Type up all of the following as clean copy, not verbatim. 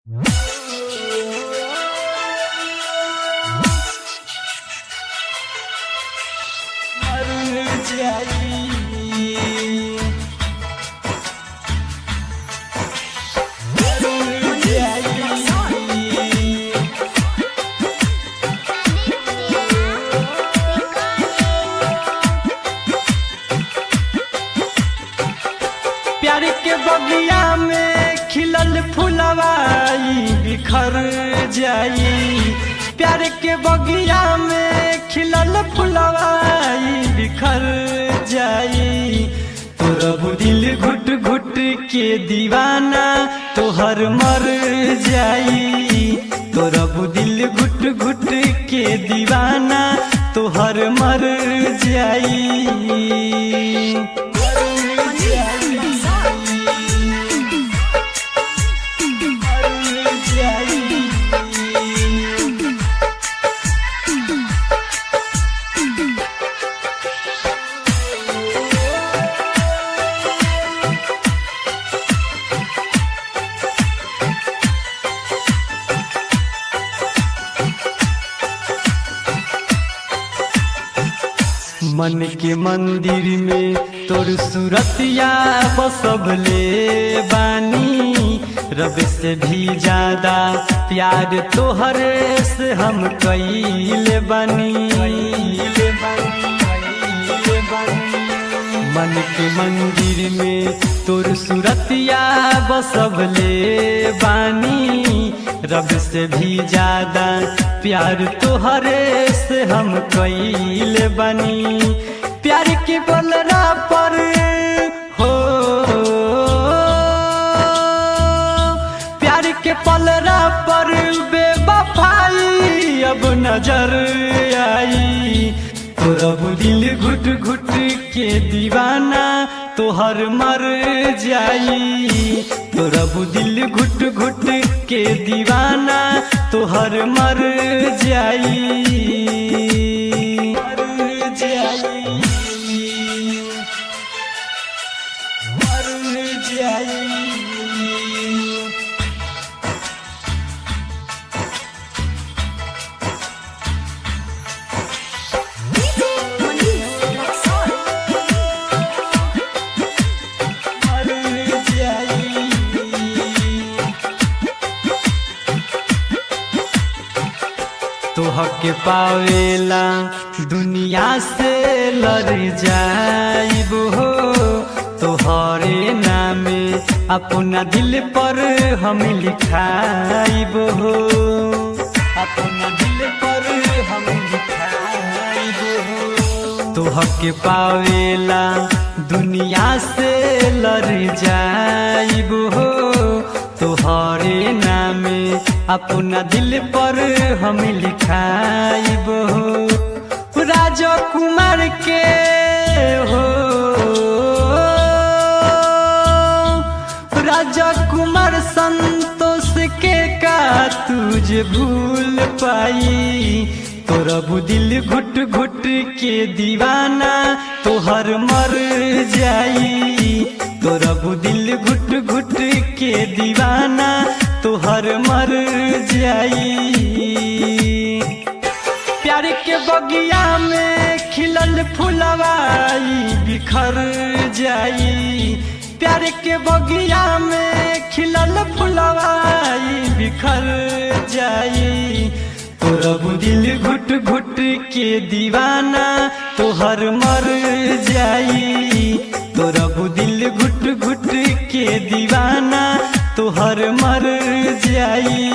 प्यार के बगिया में खिलल फुलवाई बिखर जाई। प्यार के बगिया में खिलल फुलवाई बिखर जाई। तोरब दिल घुट घुट के दीवाना तोहर मर जाई। तोरब दिल घुट घुट के दीवाना तोहर मर जाई। मन के मंदिर में तोर सूरतिया बसबले बानी। रब से भी ज्यादा प्यार तोहरे से हम कइले बानी। मन के मंदिर में तोर सूरतिया बसबले बानी। रब से भी ज्यादा प्यार तोहरे से हम कइले बानी। प्यार के बलरा पर हो प्यार के पलरा पर बेवफाई अब नजर आई। तोरब दिल घुट घुट के दीवाना तोहर मर जाई। तोरब दिल घुट घुट के दीवाना तोहर मर जाई। तोहके पावेला दुनिया से लड़ जाइब हो। तोहरे नामे अपना दिल पर हम लिखाइब हो। अपना दिल पर हम लिखाइब हो। तोहके पावेला दुनिया से लड़ जाइब हो। तोहरे नामे अपना दिल पर हम लिखाइब हो। राजकुमार के हो राजकुमार संतोष के का तुझे भूल पाई। तोरब दिल घुट घुट के दीवाना तोहर मर जाई। तोरब दिल घुट घुट के दीवाना तोहर मर जाई। प्यार के बगिया में खिलल फुलवाई बिखर जाई। प्यार के बगिया में खिलल फुलवाई बिखर जाई। तोरब दिल घुट घुट के दीवाना तोहर मर जाई। तोरब दिल घुट घुट के दीवाना तोहर मर जाई।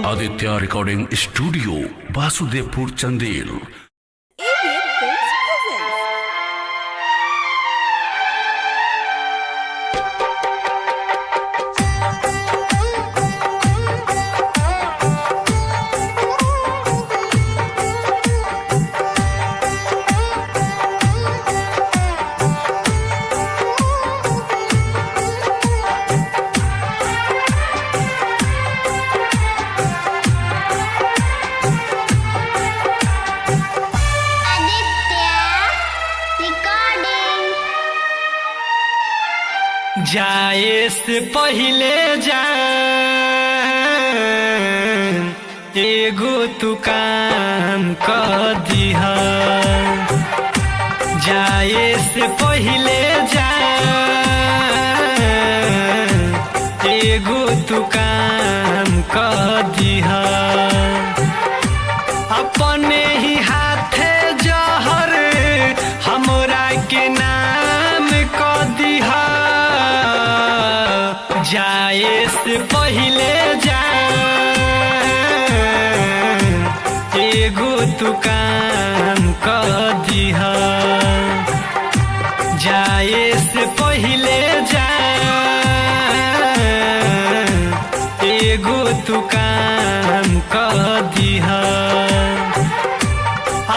Aditya recording studio Vasudevpur Chandel. जाए से पहले जा एगो तू काम कर दिहा, जाए से पहिले जा एगो तू काम कर दिहा, अपने ही हाथे जहर हमरा के नाम कर दिहा, जाए से पहिले जा एगो तू काम कर दिहा, जाए से पहिले जा एगो तू काम कर दिहा,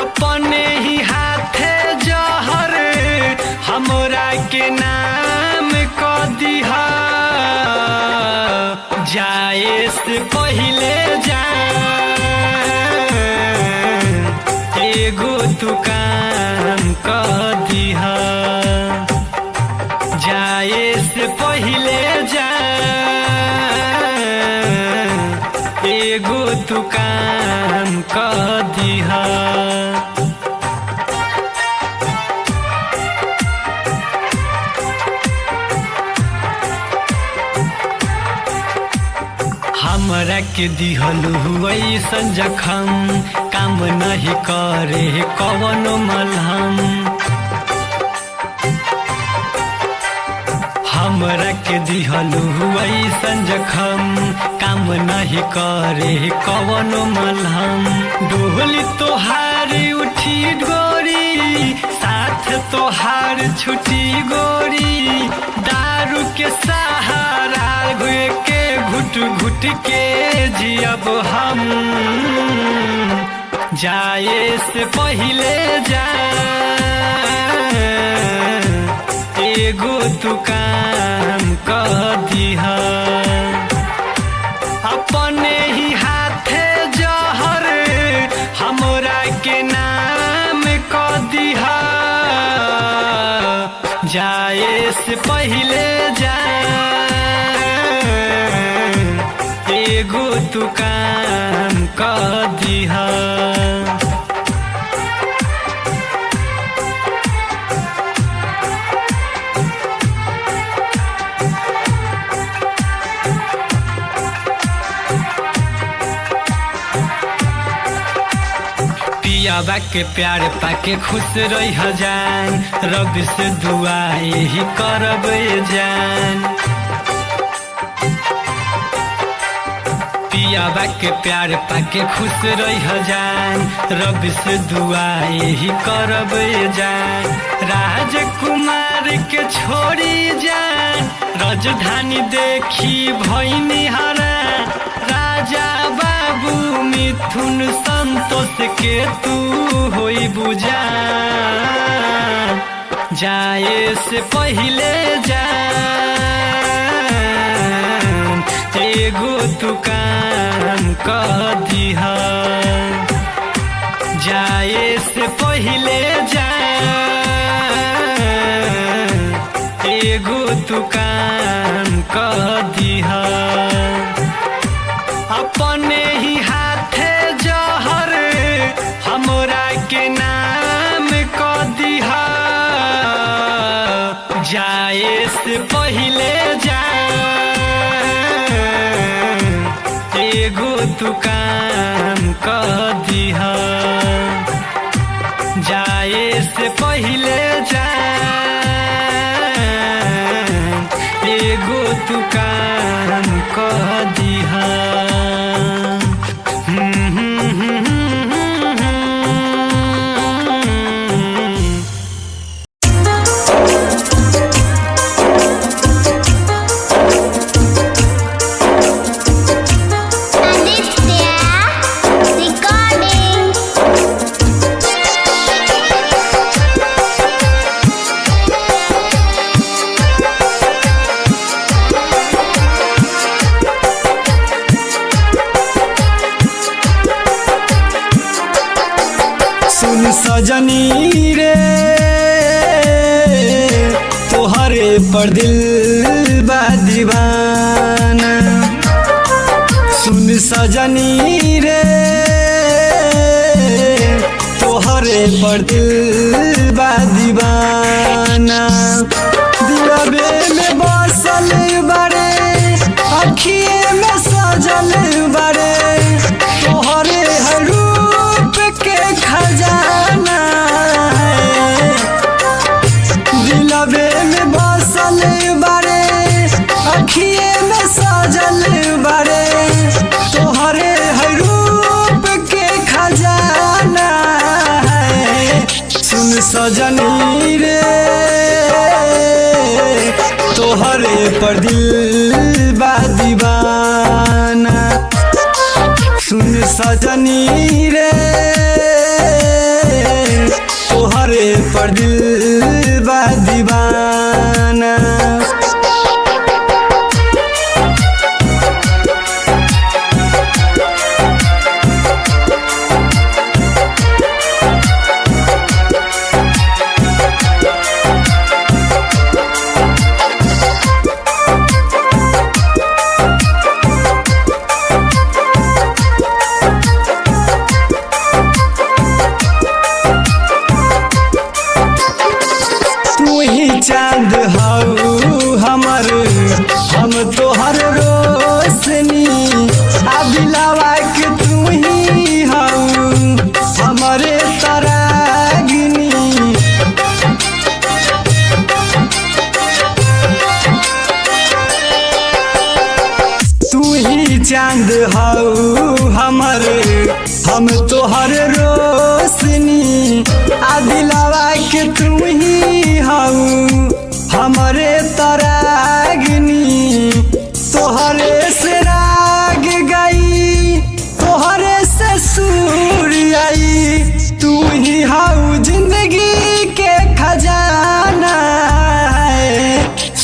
अपने ही हाथे जहर हमरा के नाम कर दिहा, जाए से पहिले जा एगो तू काम कर दिहा, जाए से पहिले जा एगो तू काम कर दिहा। हमरा के दिहलु ऐसन जखम, काम नहीं करे कवनो मलहम, हमरा के दिहलु ऐसन जखम, काम नहीं करे कवनो मलहम, डोली तोहार उठी गोरी, साथ तोहार छुटी गोरी, दारू के सहारा हुए के घुट घुट के जियब हम, जाए से पहिले जा एगो तू काम कर दिहा, अपने ही हाथे जहर हमरा के नाम कर दिहा, जाए से पहिले जा एगो तू काम कर दिहा। पियाबा के प्यार पाके खुश रही जान, रब से दुआ यही करब जान, पियाबा के प्यार पाके खुश रही जान, रब से दुआ यही करब जान, राजकुमार के छोड़ी जान, राजधानी देखी भैनी हरा, राजा बाबू मिथुन संतोष के तू होई बुझा, जाए से पहिले जा एगो तू काम कर दिहा, जाए से पहिले जा एगो तू काम कर दिहा, अपने ही हाथे जहर हमरा के नाम कर दिहा, जाए से पहिले जा एगो तू काम कर दिहा, जाए से पहिले जा एगो तू काम कर दिहा। सजनी रे तोहरे पर दिल बा दीवाना, सुन सजनी रे तोहरे पर दिल बा दीवाना दिलबे में बसल बारे अखिए में सजल बारे तोहरे हर रूप के खजाना दिलबे में बसल बारे अखिए में सजल बारे तोहरे हर रूप के खजाना सुन सजनी रे तोहरे पर दिल बा दीवाना सुन सजनी रे तोहरे पर दिल बा दीवाना चांद हऊ हमर हम तोहर रोशनी अबिलावा के तू ही हऊ हमरे तरागिनी तू ही चांद हऊ हमर हम तोहर रोशनी अबिलावा के तू ही हऊ हमरे तरागिनी तोहरे से राग गई तोहरे से सूर आई तू ही हाउ जिंदगी के खजाना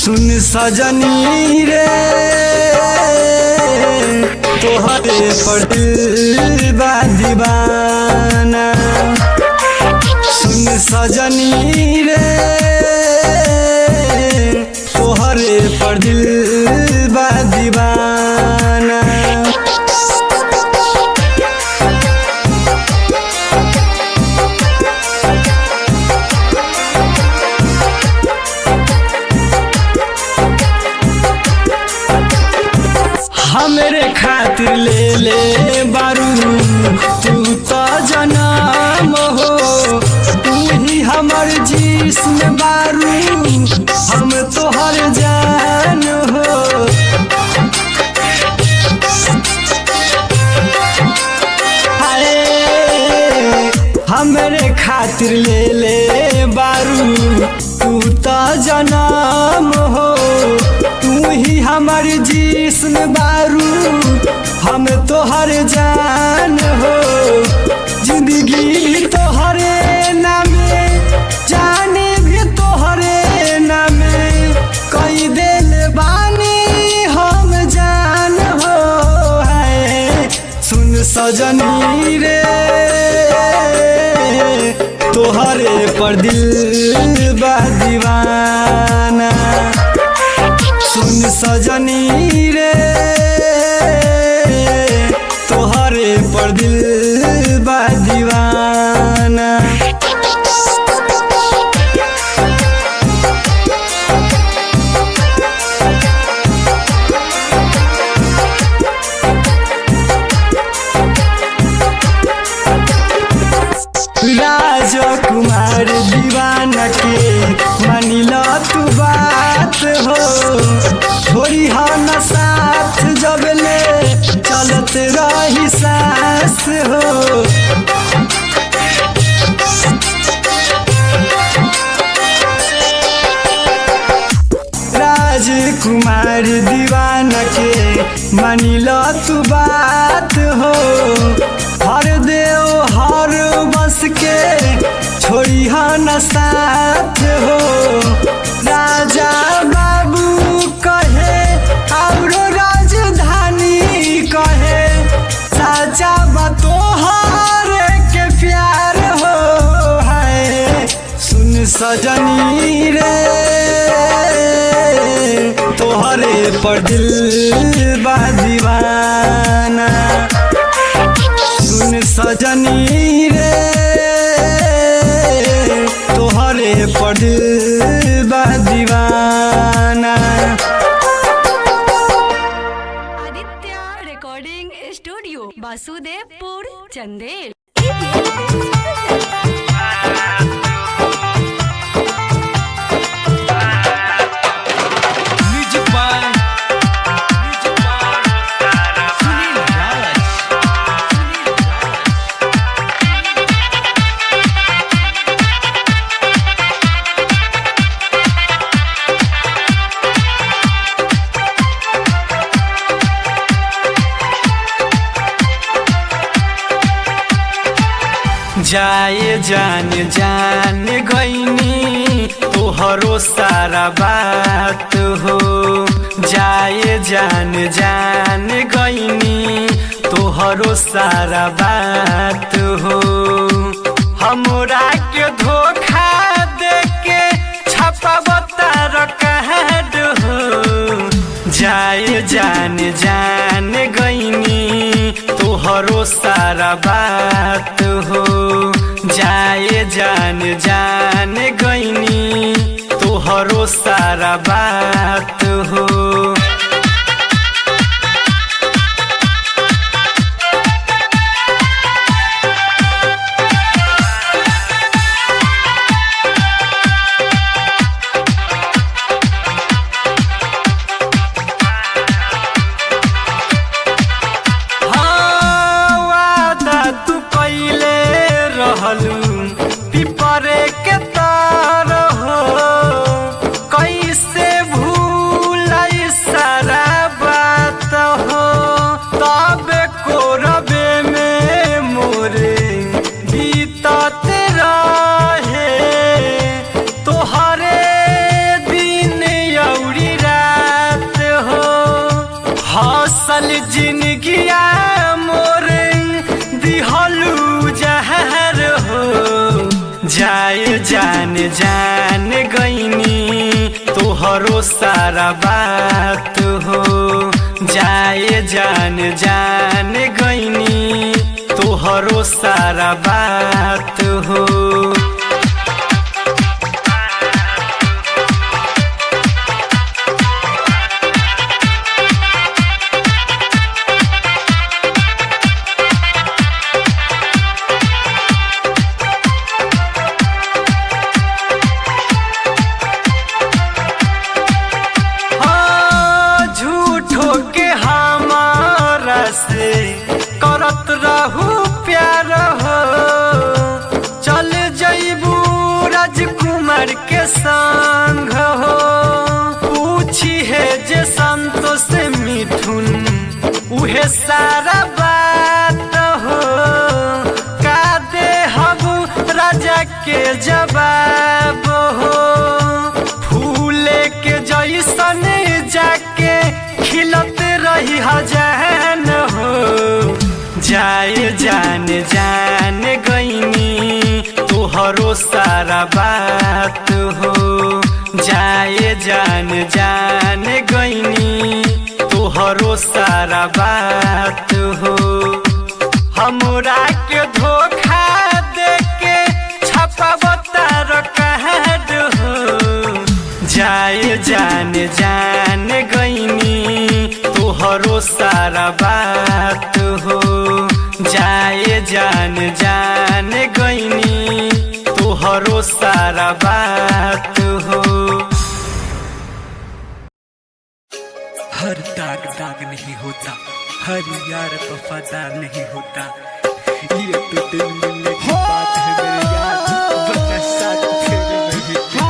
सुन सजनी रे तोहरे पर दिल बा दीवाना सुन सजनी रे तोहरे पर दिल बा दीवाना हमरे खातिर ले ले बारू तू तो जन्म हो तू ही हमर जिस्म बारू हम तोहर जान हो हाय हमरे खातिर ले ले बारू तू तो जन्म हो तू ही हमर जिस्म बारू हम तोहर जान हो जिंदगी तोहरे नामे जाने भी तोहरे नामे कई दिल बानी हम जान हो है सुन सजनी रे तोहरे पर दिल बा दीवाना सुन सजनी रे तोहरे पर दिल बा दीवाना राजकुमार दीवाना के मानिला तू बात हो थोड़ी हम साथ जब ले चलत रही सांस हो राजकुमार दीवाना के मानिला तू बात हो हर देव हर बस के छोड़ी न साथ हो राजा बाबू कहे और राजधानी कहे साचा बतोहर के प्यार हो है सुन सजनी रे तोहरे पर दिल बा दीवाना। जनी रे तोहरे पर बा दीवाना। Aditya recording studio Vasudevpur Chandel. जाए जान जान गईनी तोहरो सारा बात हो। जाए जान जान गईनी तोहरो सारा बात हो। हमरा के धोखा देके छपावता रकाड हो। जाए जान जान गईनी तोहरो सारा बात हो। जाए जान जान गईनी तोहरो सारा बात हो। पिपरे के तार हो कैसे भूलाई सारा बात हो। तबे कोरबे में मोरे बीतते रहे तोहरे दिन अउरी रात हो। हसल जिंदगिया मोरे दिहलू जहर हो। जाए जान जान गईनी तोहरो सारा बात हो। जाए जान जान गईनी तोहरो सारा बात हो। से करत रहू प्यार हो। चल जइबू राजकुमार के संग हो। पूछी है जे संतोष मिठुन उहे सारा बात हो। का दे हबू राजा के जवाब हो। फूले के जैसन जाके खिलत रही हजान हो। जाए जान जान गईनी तोहरो सारा बात हो। जाए जान जान गईनी तोहरो सारा बात हो। हमरा के धोखा देके छपावता रकाड हो। जाए जान जान गईनी तोहरो सारा बात हो। जाए जान जान गईनी तोहरो सारा बात हो। हर दाग दाग नहीं होता, हर यार वफादार नहीं होता। ये तो दिल मिलने की बात है मेरे यार, वरना साथ तेरे में भी नहीं होता।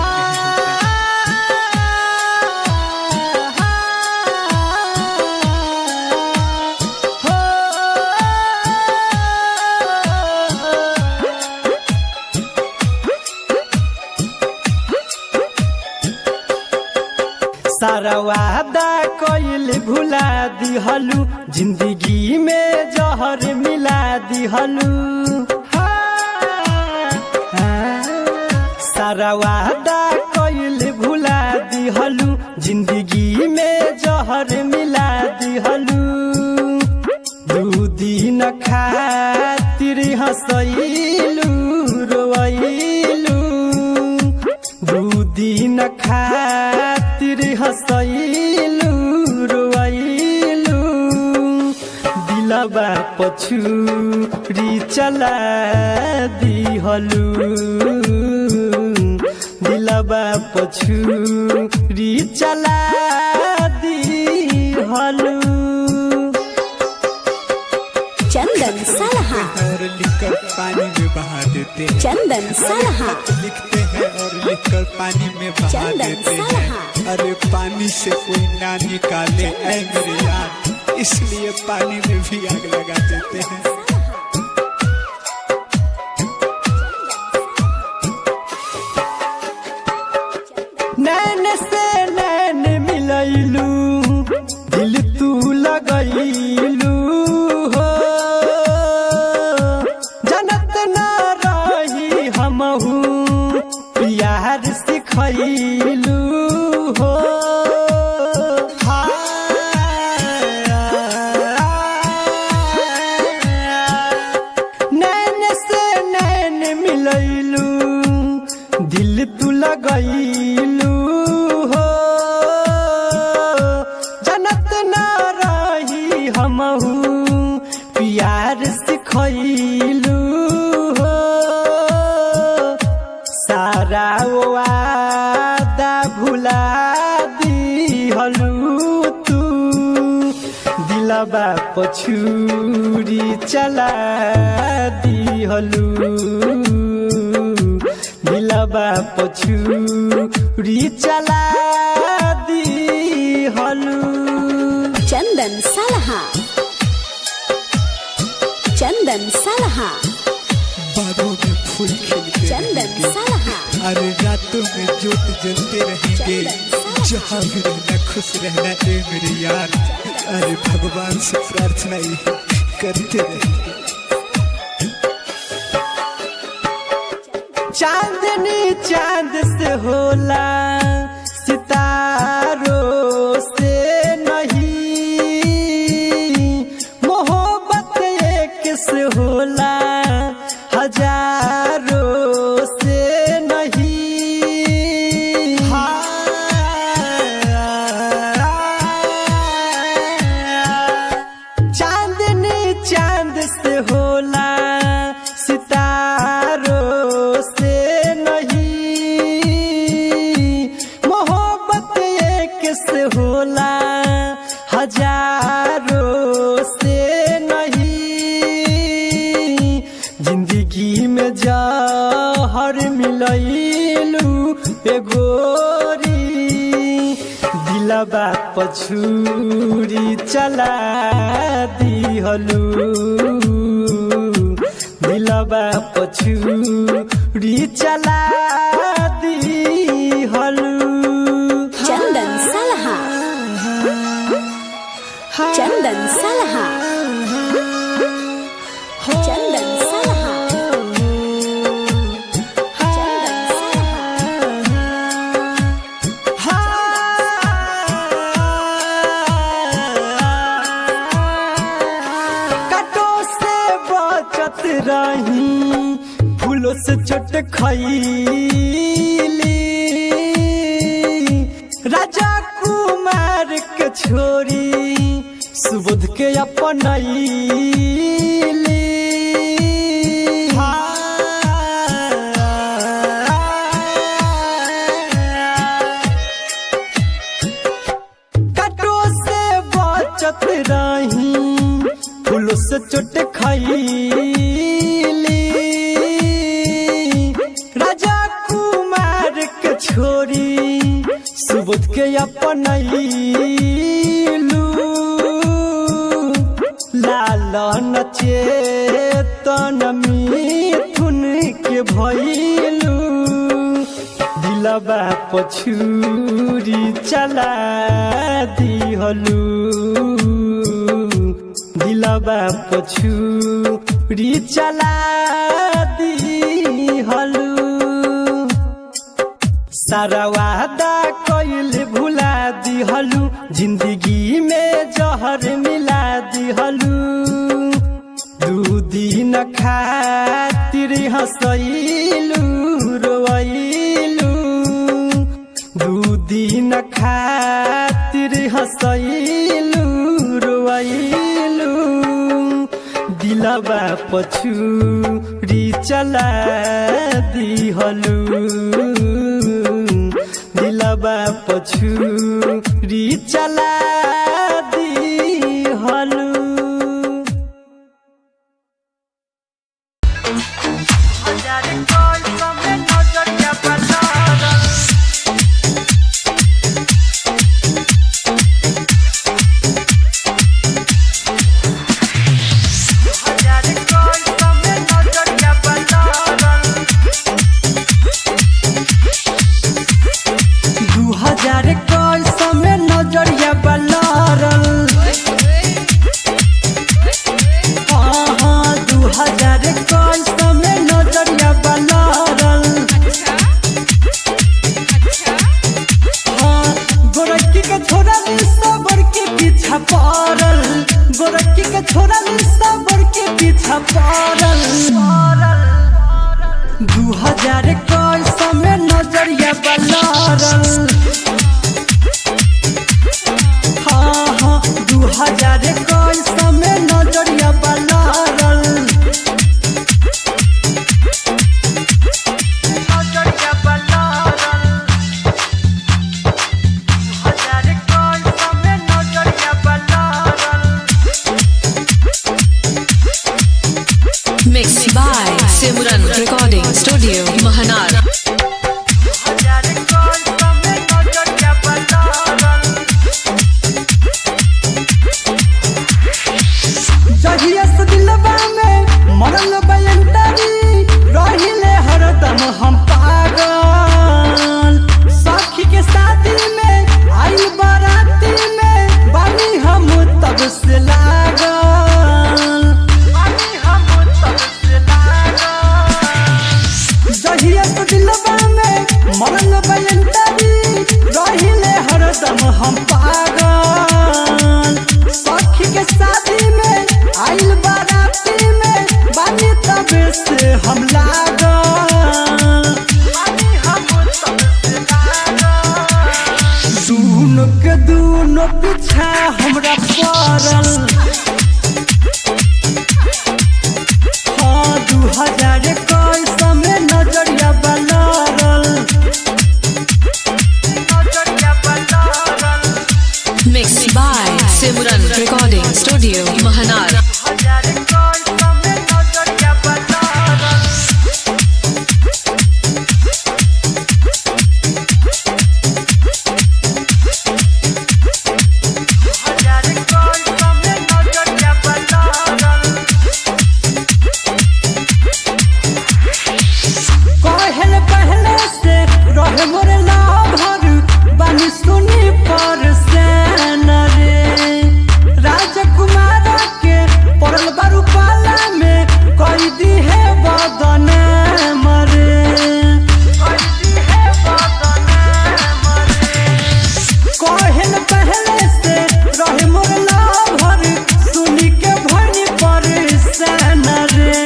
सारा वादा कइल भुला दिहलू। जिंदगी में जहर मिला दिहलू। सारा वादा कइल भुला दिहलू। जिंदगी में जहर मिला दिहलू। दू दिन खाती खातिर हंसैलू रोइलू, दू दिन खातिर हंसैलू रोइलू, दिलवा पछुरी चला दिहलू, दिलवा पछुरी चला दिहलू। चंदन सलहा और लिखकर पानी में बहा देते हैं। चंदन सलहा लिखते हैं और लिखकर पानी में बहा चंदन देते हैं। सलहा। अरे पानी से कोई ना निकाले ऐ मेरे यार, इसलिए पानी में भी आग लगा देते हैं। नैन से नैन मिलैलू, दिल तू लगैलू हो, जनत न रही हमहू प्यार सिखैलू हो। नैन से नैन मिलैलू, दिल तू लगैलू हो, जनत न रही हमहू प्यार सिखैलू हो। सारा वादा भुला दिहलू तू, दिलवा पछुरी चला दिहलू, दिलवा पछुरी चला दिहलू। चंदन सलहा चंदन सलहा बागों में फूल खिलते चंदन रहेंगे, सलहा अरे रातों में जोत जलते रहेंगे, जहाँ भी रहना खुश रहना ए मेरे यार। अरे भगवान से प्रार्थना ही करते रहेंगे। चांदनी चांद से होला, सितारों से नहीं, मोहब्बत एक से होला, हजारों से नहीं। चांदनी चांद से होला, सितारों से नहीं, मोहब्बत एक से होला, हजारों से नहीं। जिंदगी में जहर मिलैलू ए गोरी, दिलवा पछुरी चला दिहलू, दिलवा पछुरी चला दिहलू। चंदन सलहा चंदन सलहा चंदन सलहा चंदन कटो से बचत रही, फूलों से चोट खैली, राजा कुमार के छोरी सुबोध के अपनैली। कटो से बचत रही, फूलों से चोट खैली, राजा कुमार के छोरी सुबोध के अपनैलू, लालन चेतन मिथुन के भैलू, दिलवा पछुरी चला दिहलू, दिलवा पछुरी चला दिहलू। सारा वादा कइल भुला दिहलू, जिंदगी में जहर मिला दिहलू, दू दिन खातिर हंसैलू रोइलू, दू दिन खातिर हंसैलू रोइलू, दिलवा पछुरी चला दिहलू, दिलवा पछुरी चला दिहलू। गोरखी के छोरा सबर के पीछा पड़ल, 2021 में नजरिया बलरल, हाँ हाँ 2021 में नजरिया बलरल, नजरिया बलरल, 2021 में नजरिया बलरल। Mixed by Simran Recording Studio, Mahanar. जहिया से दिलवा में मरल बयंतरी रहिले हरदम हम पागल, सखी के शादी में आइल बाराती में बानी हम तब से लागल, बानी हम तब से लागल। जहिया से दिलवा में मरल बयंतरी रहिले हरदम हम पागल, सखी के शादी में आइल बाराती में बानी तब से हम लागल, बानी हम तब से लागल। दूनो के दूनो पीछा हमरा पड़ल, हाँ 2021 में नजरिया बलरल, नजरिया बलरल। Mixed by Simran Recording Studio, Mahanar. कहल पहले से रहे मोरे लाभर बानी सुनी पर सेन रे, राजकुमार के पड़ल बारू पाला में कई दी है बदन मरे, कहल पहले से रहे मोरे लाभर सुनी के भनी पर सेन रे,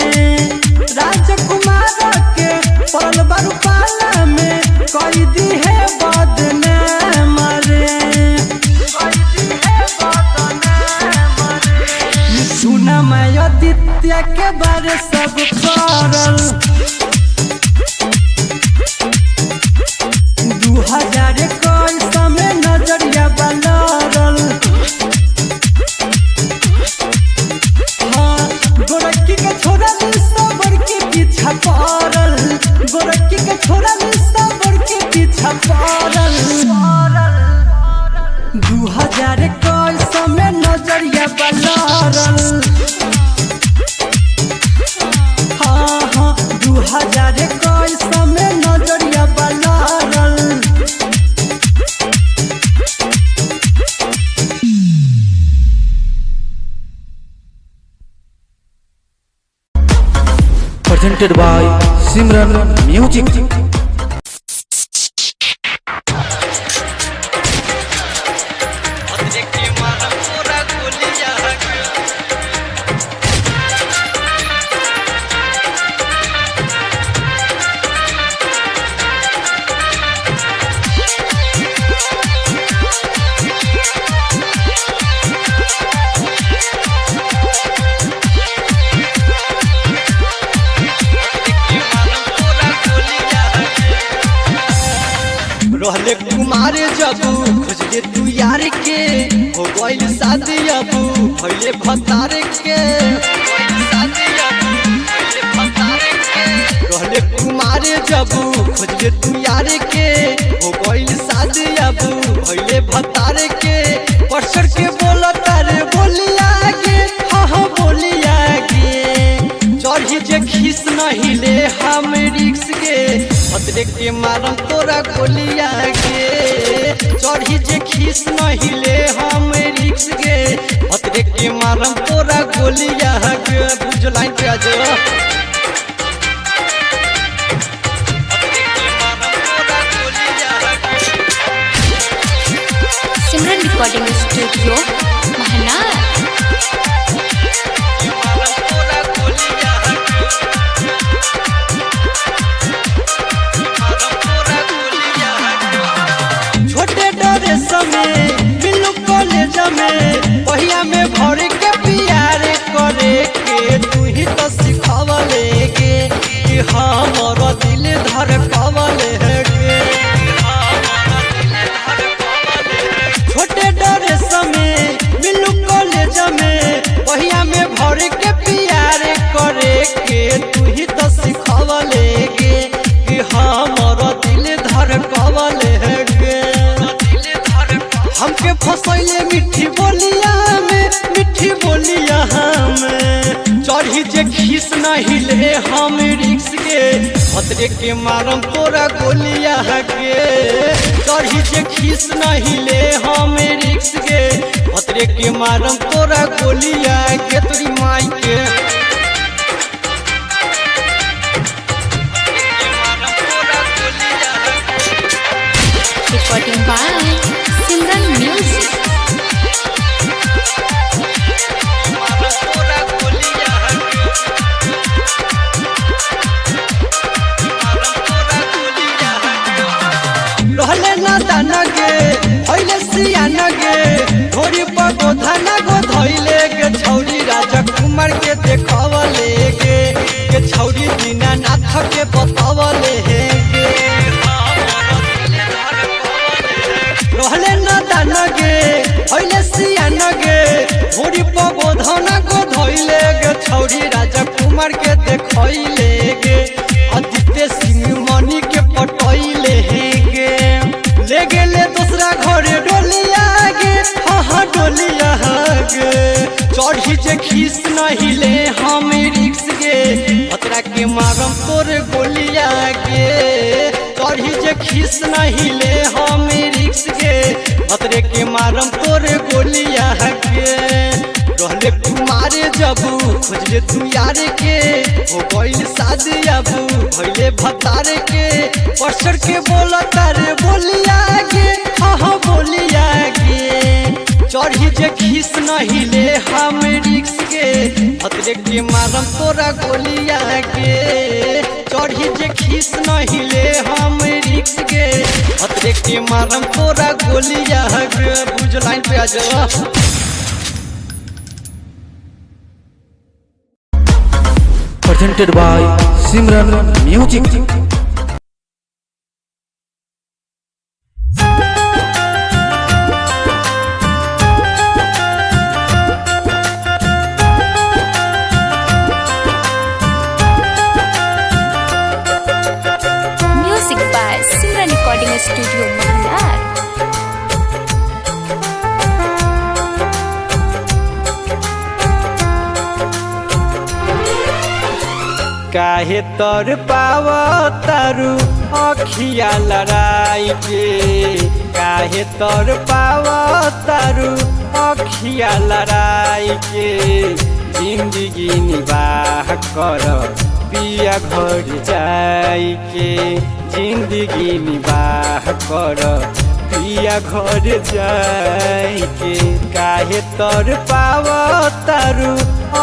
राजकुमार के पड़ल बारू पाला में कई दी है बदन मरे, सुना मैं आदित्य के बारे सब करल, 2021 में नजरिया बलरल, हाँ गोरखी के छोरा सबर के पीछा पड़ल, गोरखी के छोरा सबर के पीछा पड़ल, 2021 में नजरिया बलरल, हाँ हाँ 2021 में नजरिया बलरल। Presented by Simran Music. कुमारे जब खोजले तू यार के हो गइल शादी अब भइले भतार के रहले कुमारे जब खोजले तू यार के हो गइल शादी अब भइले भतार के परसर के बोला तारे बोलिया गे हाँ बोलिया गे चढ़ी जे खीस नहीं ले हम रिक्स गे भतरे के मारम तोरा गोलिया गे चढ़ी जे खीस नहीं ले हम रिक्स गे भतरे के मारम तोरा गोलिया गे बुझ लाइन पे आ जा सिमरन रिकॉर्डिंग स्टूडियो महनार। छोटे डरे समय मिलू कॉलेज में पहिया में भर के प्यार करे के तू ही तो सिखावले गे कि हमर दिल धड़कावले गे छोटे डरे समय मिलू कॉलेज में पहिया में भर के प्यार करे के तू ही तो सिखावले गे कि हमर दिल धड़कावले गे हमके फसैले मिठी बोलिया में मिठी बोलिया में चढ़ी जे खीस नहीं ले हम रिक्स गे भतरे के मारम तोरा गोलिया गे चढ़ी जे खीस नहीं ले हम रिक्स गे भतरे के मारम तोरा गोलिया गे तोरी माई के रिकॉर्डिंग बाय सिमरन म्यूजिक। रहले ना दाना गे होइले सियाना गे घोड़ी पर गोधाना गो धइले गे छौरी राजा कुमार के देखवले गे छौरी दीनानाथ के बतावले गे रहले ना दाना गे होइले सियाना गे घोड़ी पर गोधाना गो धइले गे छौरी राजा कुमार के देखइले गे आदित्य सिंह मणि के पटइले गे ले गेले दूसरा घरे डोलिया गे हाँ डोलिया गे चढ़ी जे खीस नहीं ले हम रिक्स गे भतरा के मारम तोर गोलिया गे चढ़ी जे खीस नहीं ले हम रिक्स गे भतरे के मारम तोर गोलिया गे रहले कुमारे जब खोजले तू यार के हो गइल शादी अब भइले भतार के परसर के बोला तारे बोलिया गे हाँ बोलिया गे चढ़ी जे खीस नहीं ले हम रिक्स गे भतरे के मारम तोरा गोलिया गे चढ़ी जे खीस नहीं ले हम रिक्स गे भतरे के मारम तोरा गोलिया गे बुझ लाइन पे आ जा presented by Simran Music. Music by Simran recording studio Mahnar. काहे तर पाव तारू अखिया लड़ाई के काहे तर पाव तारू अखिया लड़ाई के जिंदगी निवाह कर पिया घर जाई के जिंदगी निवाह कर पिया घर जाई के काहे तर पाव तारू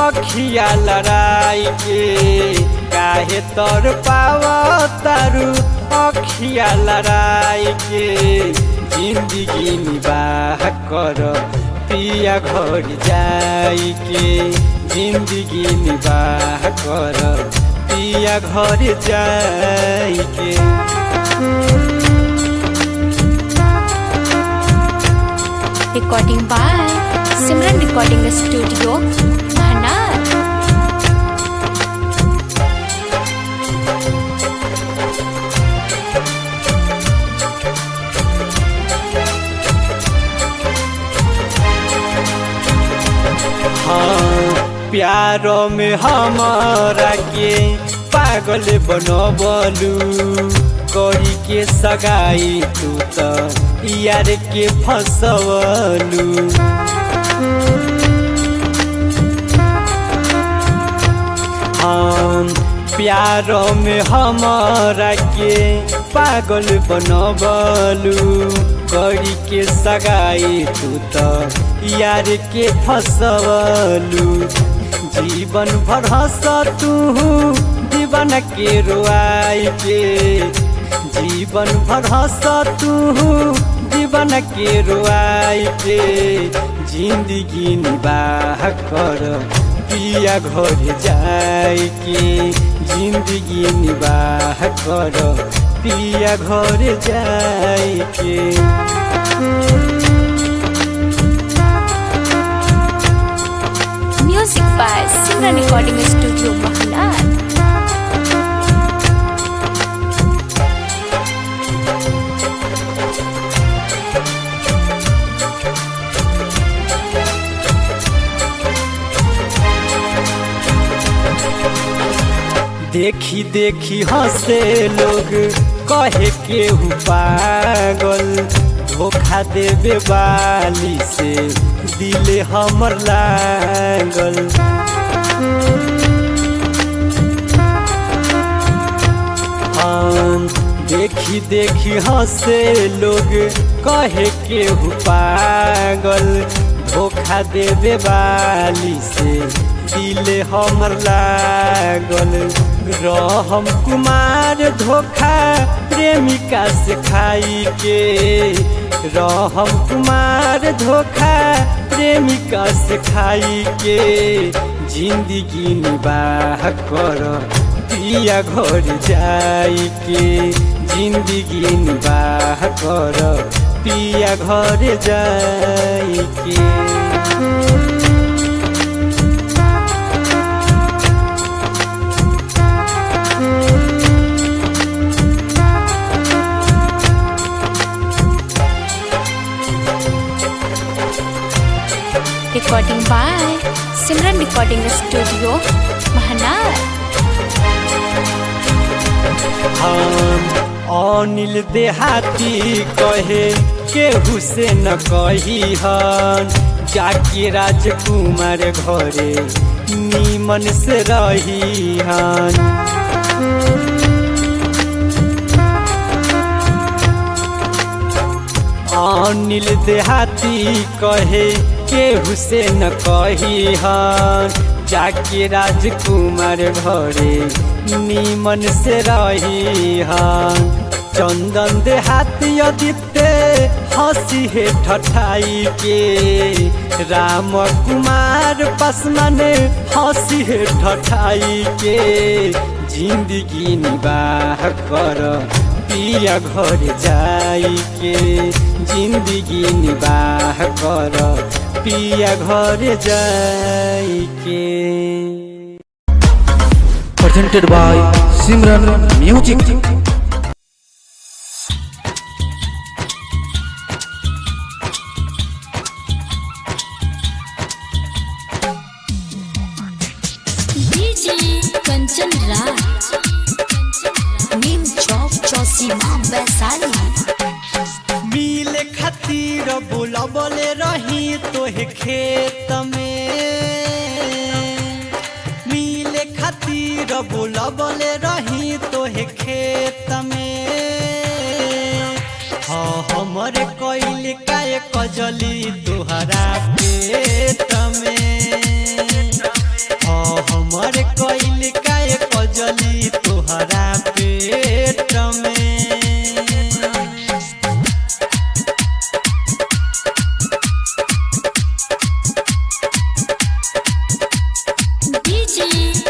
अखिया लड़ाई के काहे तर पाव तारू अखिया लड़ाई के जिंदगी निवाह कर पिया घर जाई के जिंदगी निवाह कर पिया घर जाई के Recording by Simran Recording Studio, Mahanar. प्यारो में हमारा के पागल बनबलू करी के सगाई तू तो यार के फसवलू। प्यारो में हमारा के पागल बनबलू करी के सगाई तू तो यार के फसवलू। जीवन भर हंस तू जीवन के रोआई के, जीवन भर हंस तू जीवन के रोआई के। जिंदगी निबाह कर पिया घर जाए के, जिंदगी निबाह कर पिया घर जाए के। Music by Simran Recording Studio, Mahanar. देखी देखी हंसे लोग कहे केहू पागल, धोखा देवे वाली से दिल हमर लागल। देखी देखी हंसे लोग कहे केहू पागल, धोखा देवे वाली से दिल हमर लागल। रहम कुमार धोखा प्रेमिका से खाई के, रहम कुमार धोखा प्रेमिका से खाई के। जिंदगी निबाह कर पिया घर जाई के, जिंदगी निबाह कर पिया घर जाई के। Recording by Simran Recording Studio, Mahanar. Anil देहाती कहे केहू से न कही हन, जाके राजकुमार घरे नीमन से रही हन। अनिल देहाती कहे केहू से न कही हन, जाके राजकुमार घरे नीमन से रही हन। चंदन देहाती अदित्य हंसी है ठठाई के, राम कुमार पासवान हंसी है ठठाई के। जिंदगी निबाह कर पिया घर जाई के, जिंदगी निबाह कर पिया घर जाई के। Presented by Simran Music. DJ Kanchan Raj, Neem Chowk Chosima Vaisali. मिले खातिर बुलबले रही तोहे खेत में, मिले खातिर बुलबले रही तोहे खेत में। हाँ हमरे कोइल काय कजली तुहरा पेट में, हाँ हमरे कोइल काय कजली तुहरा पेट में।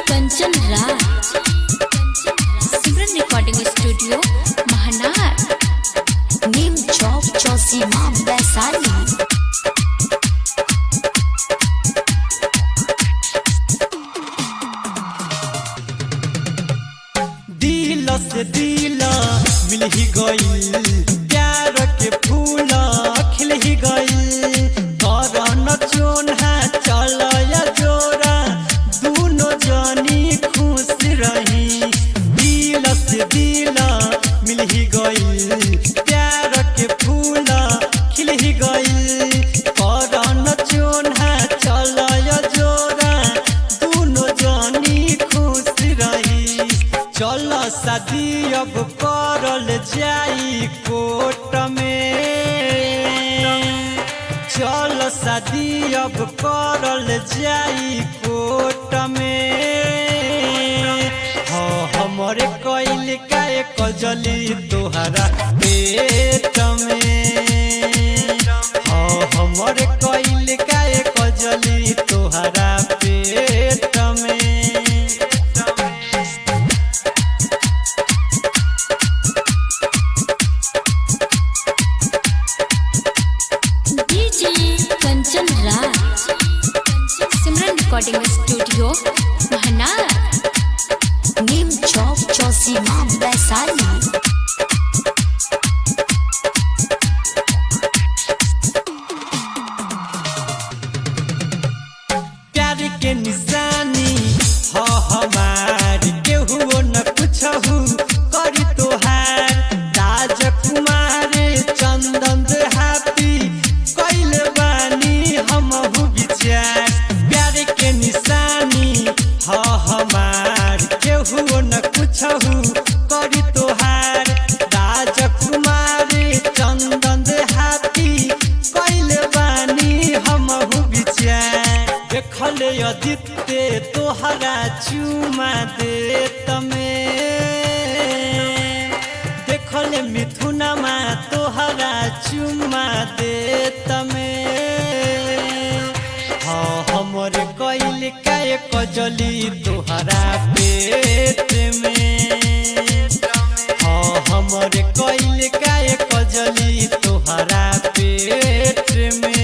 Kanchan Raj, Simran Recording Studio, Mahanar. Neem Chowk Chosima Vaisali. अब करल जाई कोट में, चल शादी अब करल जाई कोट में। हो हमरे कइल का कजली तोहरा पेट में, हो हमरे कइल का कजली तोहरा पेट में। कंचन राज सिमरन रिकॉर्डिंग स्टूडियो महनार नीम चौक चौसीमा वैशाली। प्यार के निशानी हो हमार केहू न कुछहू करी तोहार। राजकुमार चंदन देहाती कैल बानी हमहू विचार। प्यार के निशानी हो हमार केहू न कुछहू करी तोहार। राजकुमार चंदन देहाती कैल बानी हमहू विचार। देखले अदित्य तोहरा चुमा दे तमे, देखले मिथुनमा तोहरा चुमा दे तमे। हाँ हमर कइल का कजली तोहरा पेट में, हाँ हमर कइल का कजली तोहरा पेट में।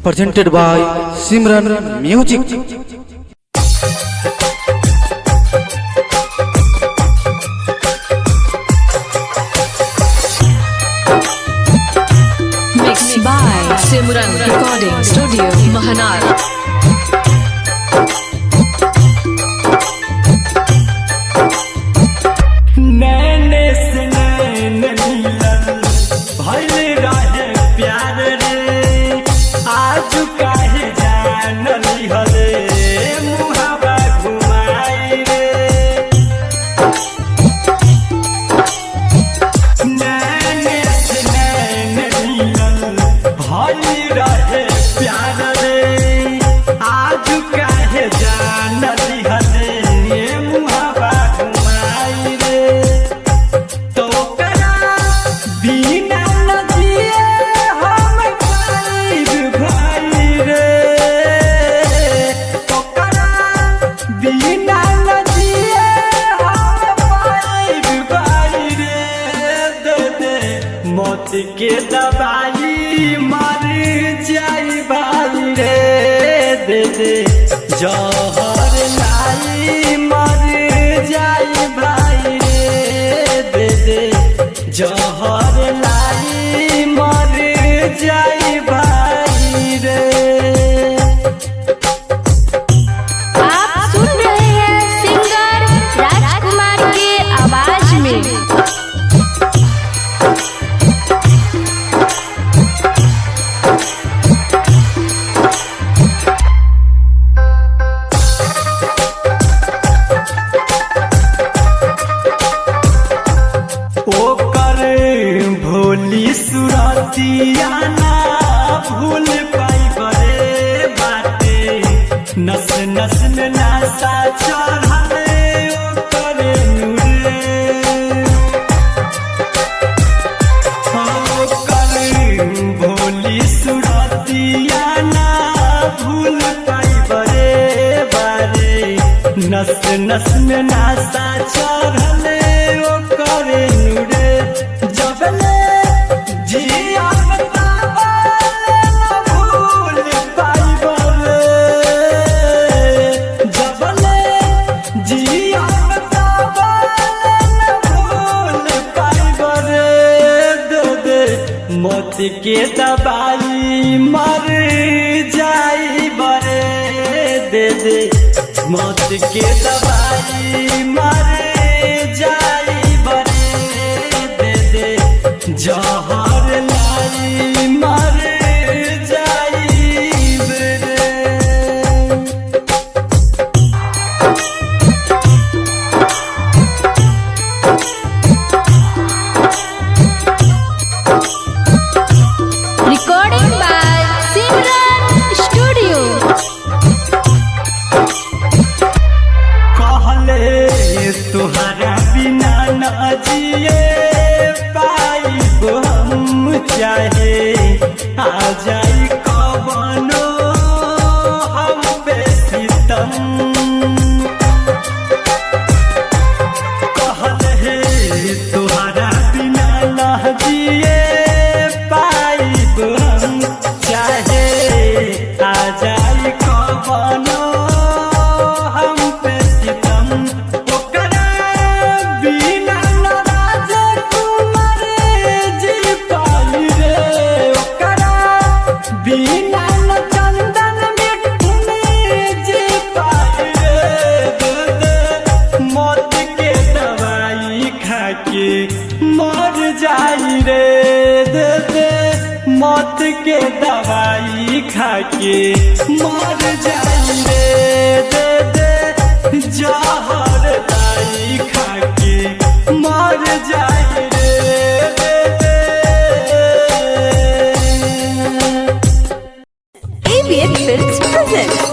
presented by Simran Music. Mixed by Simran Recording Studio Mahanar. नैने से नैन मिलन भइल रहे प्यार रे, आज काहे जान लिहले मुहावा घुमाई रे। नैने से नैन मिलन भइल रहे प्यार रे, आज काहे जान लिहले मुहावा घुमाई रे। तो करा बिना न जिए हम पाइब भाई रे, तो करा बिना न जिए हम पाइब भाई रे। दे दे मौत के दवाई मर जाई भाई रे, दे दे जहर लाई मर जाई भाई रे, दे दे जहर लाई मर जाई भाई रे। आप सुन रहे हैं सिंगर राजकुमार के आवाज में। ओकर भोली सुरतिया ना भूल पाइब रे बाटे, नस नस में नासा चढ़ले ओकर नूरे। ओकर भोली सुरतिया ना भूल पाइब रे बारे, नस नस में नासा चढ़ले ओकर नूरे। जबले जिया भूल पाइब रे, जबले जिया भूल पाइब रे। दे दे मौत के दवाई मर जाई बरे, दे दे मौत के दवाई मर जाई बरे, दे दे जहर लाई मर जाई बरे। खा के मर जाई रे दे दे जहर लाई खा के मर जाई रे दे दे। ABN Films presents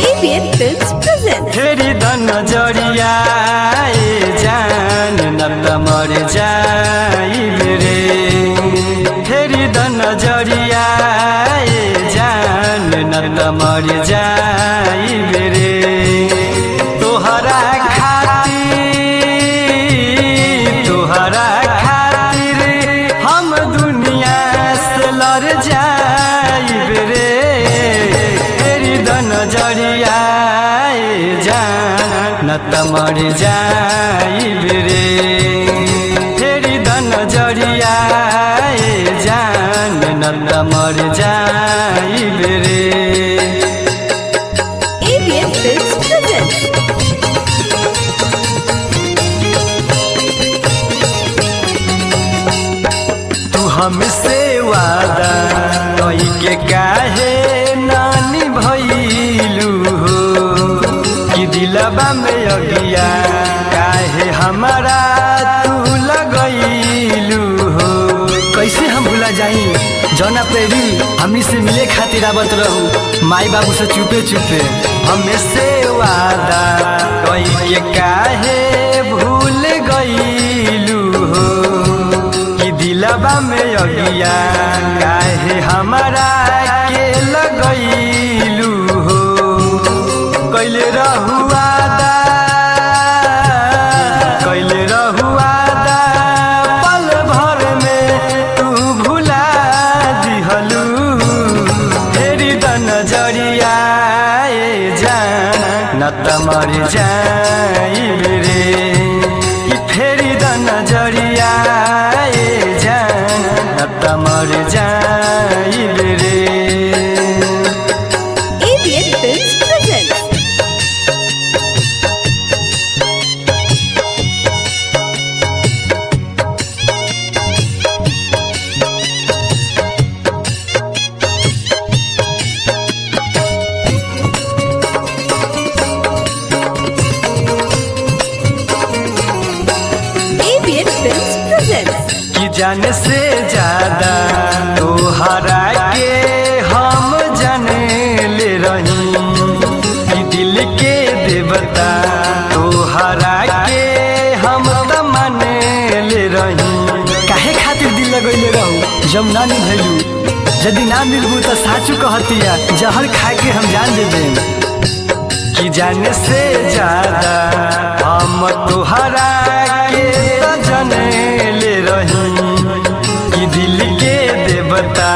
ABN Films presents फेरि द नजरिया जान न त मर जाइब रे फेरि द नजरिया जान न त मर जाइब रे तोहरा खातिर हम दुनिया से लड़ जाइब रे फेरि द नजरिया जान न त मर जाइब रे फेरि द नजरिया जान न त मर जाइब रे। ABN Films presents तू हमसे वादा कई के काहे नानी भइलू हो कि दिलबा में अगिया काहे हमारा तू लगैलू हो कैसे हम भूला जाई जौना पेरी हमनी से मिले खातिर आवत रहू माई बाबू से चुपे चुपे हमसे वादा कई के काहे भूल गईलू हो कि दिलबा में अगिया काहे हमारा के लगैलू हो कैले रहुआदा पल भर में तू भुला दिहलू फेरि द नजरिया जान न त मर जाइब रे कि फेरि द नजरिया जान न त मर जाइब रे। ABN Films presents ABN Films presents कि जाने से ज्यादा तोहरा के हम जाने ले रही कि दिल के देवता तोहरा के हम त माने ले रही काहे खातिर दिल लगैले रहू जब ना निभैलू यदि ना मिलबू त साचू कहतिया जहर खा के हम जान देबे कि जाने से ज्यादा हम तोहरा के त जाने ले रही कि दिल के देवता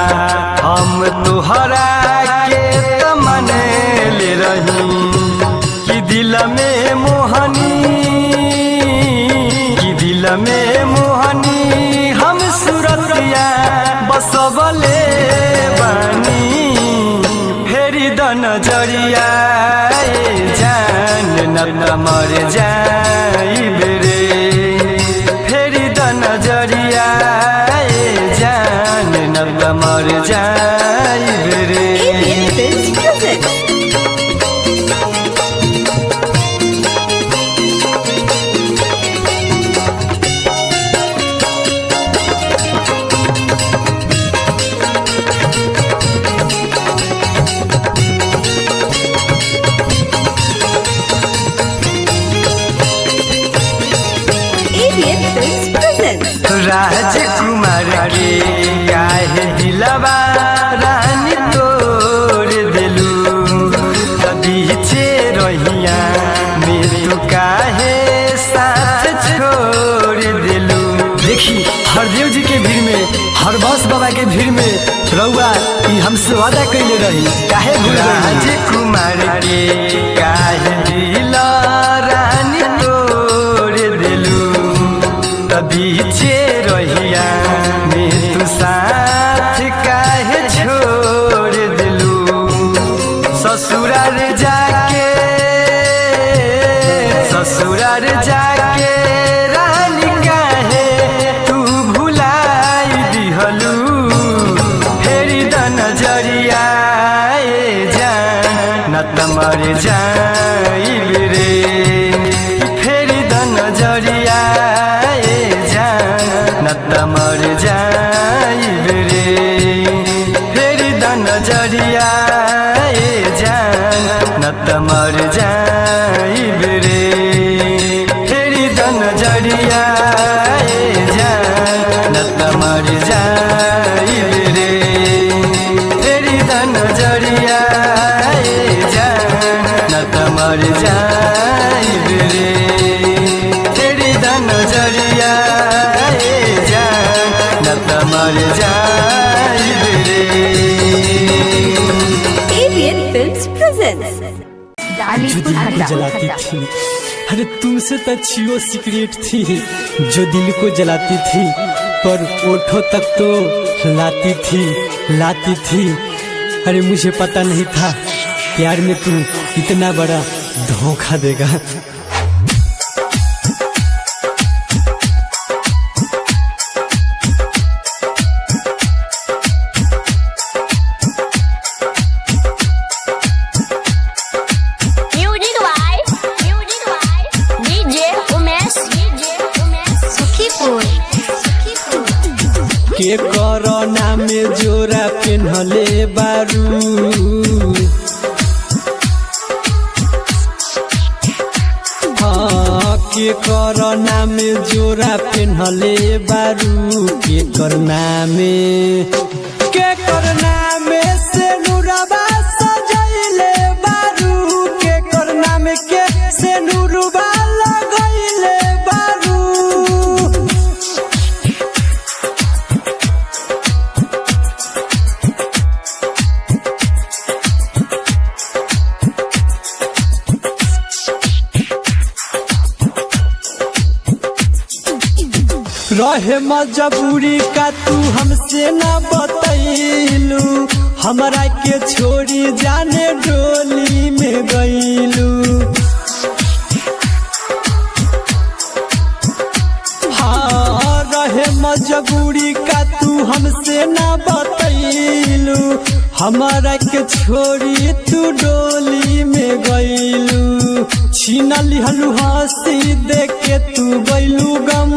हम तोहरा के त माने ले रही कि दिल में मोहनी हम सुरतिया बसबले बानी फेरि द नजरिया जान न त मर जाइब रे फेरि द नजरिया जान न त मर जाइब रे। ABN Films presents ABN Films presents राजकुमार के काहे दिलवा रानी तोड़ दिलू बीचे रहिया में तू काहे साथ छोड़ दिलू देखी हरदेव जी के भीड़ में, हरबंस बाबा के भीड़ में रउआ ई हमसे वादा कैले रही, काहे भूल राजकुमार के काहे दिल रानी तोड़ दिलू, तबीचे रहिया में तू साथ काहे छोड़ दिलू, ससुराल जाके रानी काहे तू भुलाई दिहलू, फेरी द नजरिया जान न त मर जाइब रे, फेरी द नजरिया जान न त मर जाइब रे, फेरी द नजरिया जान न त मर जाइब रे, नजरिया जान न त मर जाइब रे, तेरी द नजरिया जान न त मर जाइब रे, तेरी द नजरिया जान न त मर जाइब रे। ABN Films presents जो दिल को जलाती थी, अरे तुमसे तो अच्छी वो सिगरेट थी जो दिल को जलाती थी, पर ओठों तक तो लाती थी। अरे मुझे पता नहीं था प्यार में तू इतना बड़ा धोखा देगा। के कोरोना में जोरा पेन्हले बारू, हाँ के कोरोना में जोरा पेन्हले बारू, के करना में से नूरबा सजैले बारू, के करना में के से नूरबा लगैले बारू। रहे मजबूरी का तू हमसे न बतैलू, हमरा के छोड़ी जाने डोली में गईलू, हाँ रहे मजबूरी का तू हमसे न बतैलू, हमरा के छोड़ी तू डोली में गईलू, छीन लिहलू हंसी देख के तू गईलू गम,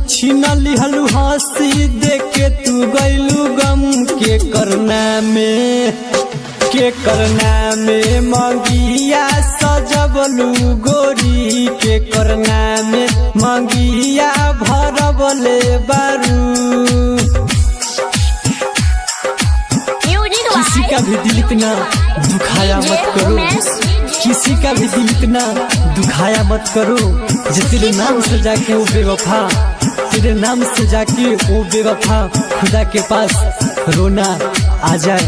छीन लिहलू हंसी देख के तू गईलू गम, के करना में मंगिया सजबलू गोरी, के करना में मंगिया भरबले बारू। किसी का भी दिल इतना दुखाया मत करो, किसी का भी दिल इतना दुखाया मत करो, जो तेरे नाम से जाके वो बेवफा, तेरे नाम से जाके वो बेवफा खुदा के पास रोना आ जाए।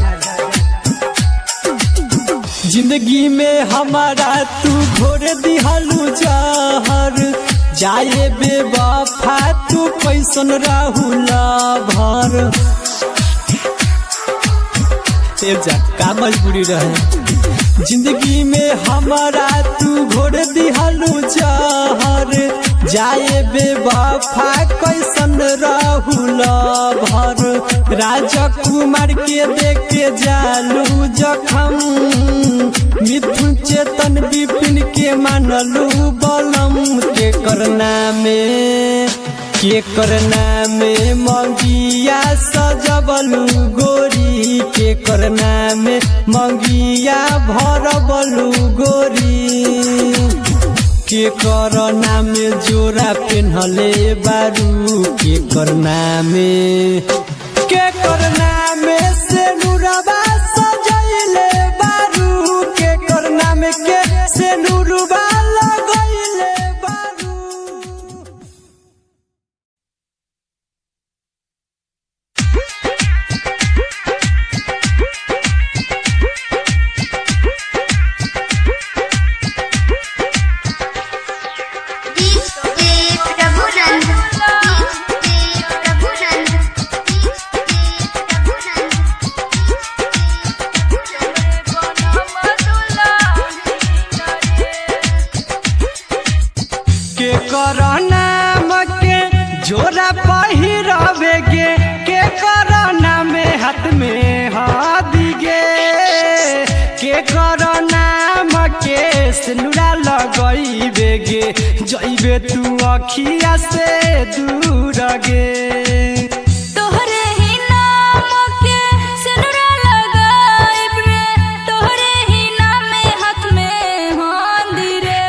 जिंदगी में हमारा तू घोर दिहलू जहर, जाए बेवफा तू कैसन राहुला भर, का मजबूरी रहे जिंदगी में हमारा तू घोर दिहलू जहर, जाए बेवफा कैसन राहुल भर, राजकुमार के देख के जालू जखम, मिथुन चेतन विपिन के मानलू बलम, के करना में मंगिया सजबलू गोरी, के करना में मंगिया भरबलू गोरी, के करना में जोरा पेन्हले बारू, के करना में से नूरबा सजैले बारू, के करना में के से नूर। में हादी गे के कर नाम के सिनुरा लगइबे गे जइबे तू अखिया से दूर गे तोहरे ही नाम के सिनुरा लगाइब रे तोहरे ही नाम हाथ में हांदी रे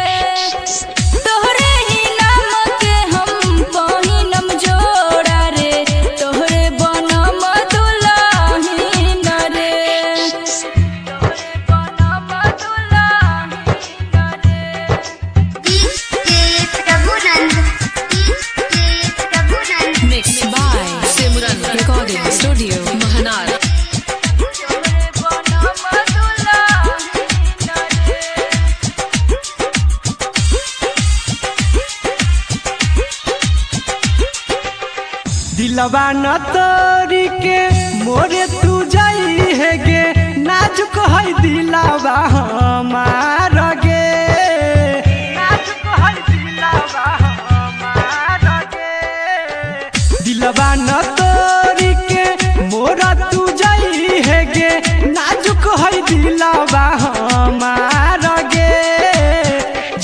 तोहरे ही नाम के हम पहिनम जोड़ा रे तोहरे बनम दुल्हन रे तोहरे बनम दुल्हन रे Mixed by Simran Recording Studio, Mahanar. दिलवा न तोरी के मोरे तू जाई है गे नाजुक है दिलवा हमार गे नाजुक है दिलवा हमार गे दिलवा न तोरी के मोरा तू जाई है गे नाजुक है दिलवा हमार गे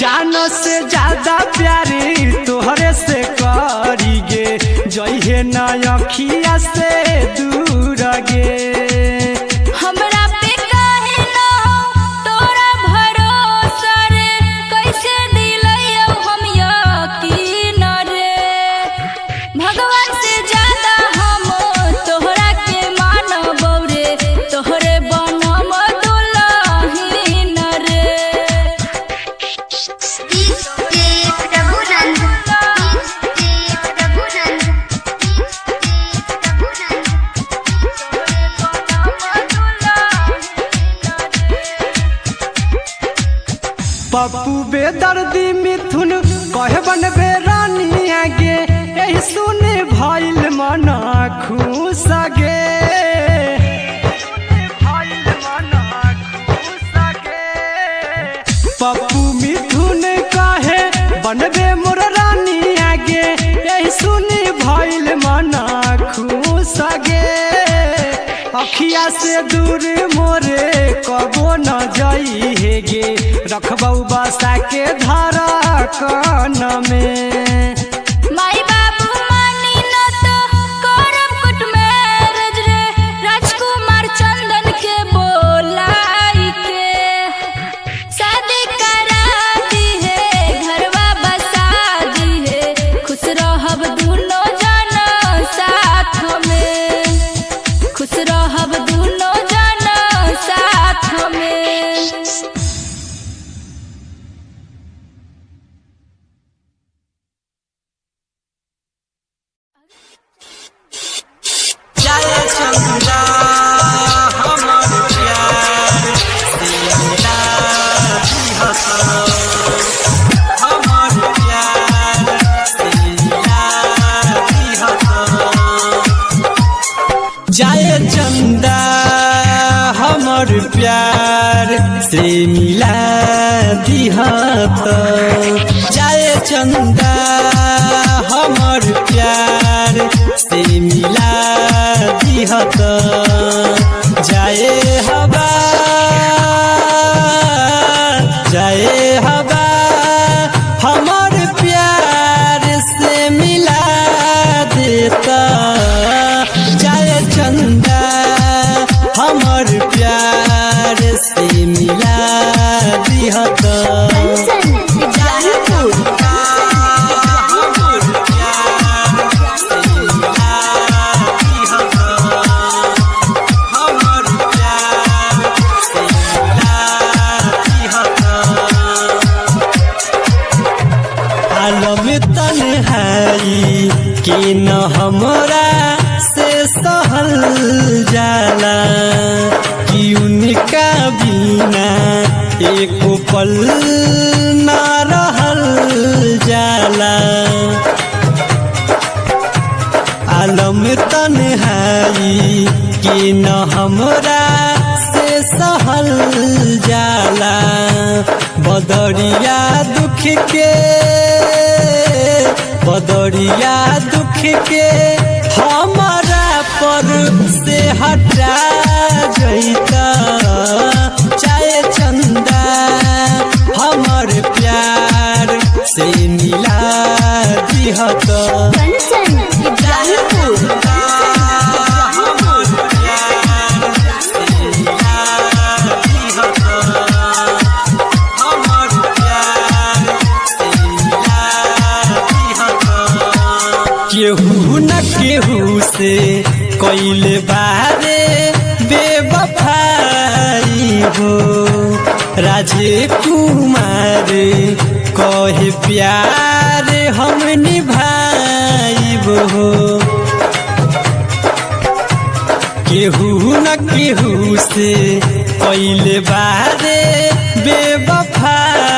जान से ज्यादा प्यारी तोहरे से करी गे जइहे न अखिया से दूर गे हमरा पे काहे न तोरा भरोसा रे कैसे दिलैयो हम यकीन रे भगवान से ज्यादा हम तोहरा के मानब रे तोहरे बनम दुल्हन रे पप्पू बेदर्दी मिथुन कहे बनबे रानी आगे यही सुने भइल मन खुश गे पप्पू मिथुन कहे बनबे मोर रानी आगे यही सुने भइल मन खुश गे अखिया से दूर मोरे कबो न जाई हे गे रखबौ बसा के धारा कान में माई बाबू मानी न तो करम कुट मैरिज रे राजकुमार चंदन के बोलाई के शादी करा दी है घरवा बसा दी है खुश रहब दोनों जना साथ में खुश रहब दोनों जना साथ में जाए चंदा हमर प्यार से मिला दिहत जाए चंदा हमर प्यार से मिला दिहत जाए हवा हमर प्यार से मिला देता जाए चंदा हमर प्यार से मिला दिहत आलम तन्हाई के न हमरा से सहल जाला कि उनका बिना एको पल न रहल जाला आलम तन्हाई के न हमरा से सहल जाला बदरिया दुख के हमारा पर से हटा जैता चाहे चंदा हमर प्यार से मिला दिहत कंचन इब्राहिमपुर केहू न केहू से कैले बारे बेवफाई हो राजे कुमार कहे प्यार हम निभाइब हो केहू न केहू से कैले बारे बेवफाई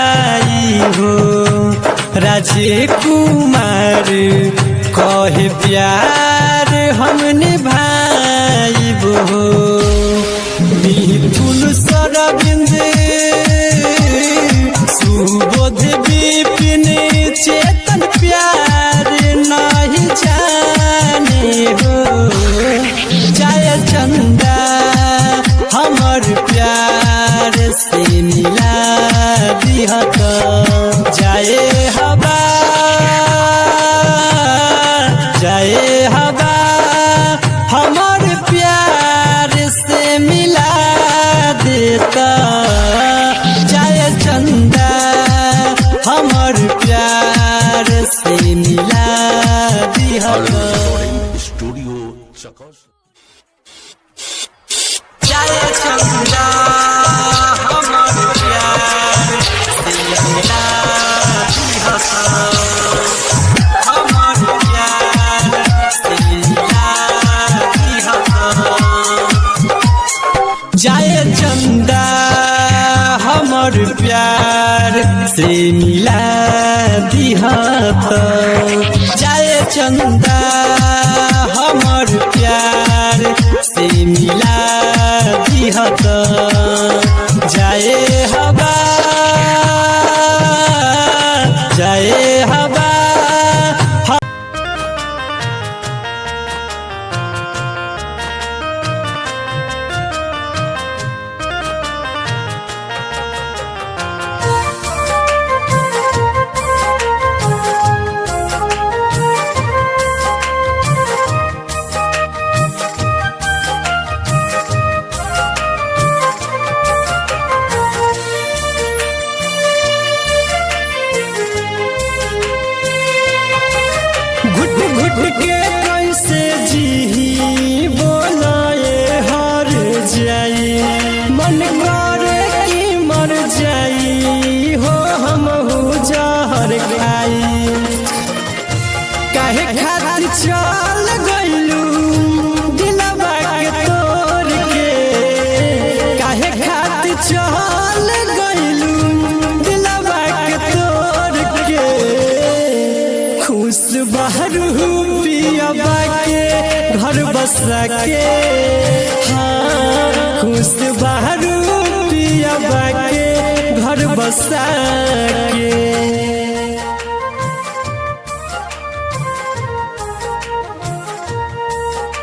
हो राजे कुमार कहे प्यार हम निभाइब हो मिथुन सरबिंद सुबोध विपिन चेतन प्यार नहीं जाने हो जय चंदा हमर प्यार से मिला दिहत जय हवा जय हवा हमर प्यार से मिला देता जय चंदा हमर प्यार से मिला दिहता स्टूडियो चकस जय चंदा हमर प्यार से मिला दिहता जय चंदा हमर प्यार से मिला दिहत जय चंदा हमर प्यार से मिला दिहत जय हवा जय हवा के कैसे जी बोलाए हर जाई मन करे कि मर जाई हो हम हो जहर खाई काहे खातिर चल गइलू दिलवा के तोड़ के काहे खातिर चल गइलू दिलवा के तोड़ के खुश बहरू पियबा के घर बसा के हाँ खुश बहरू पियबा के घर बसा के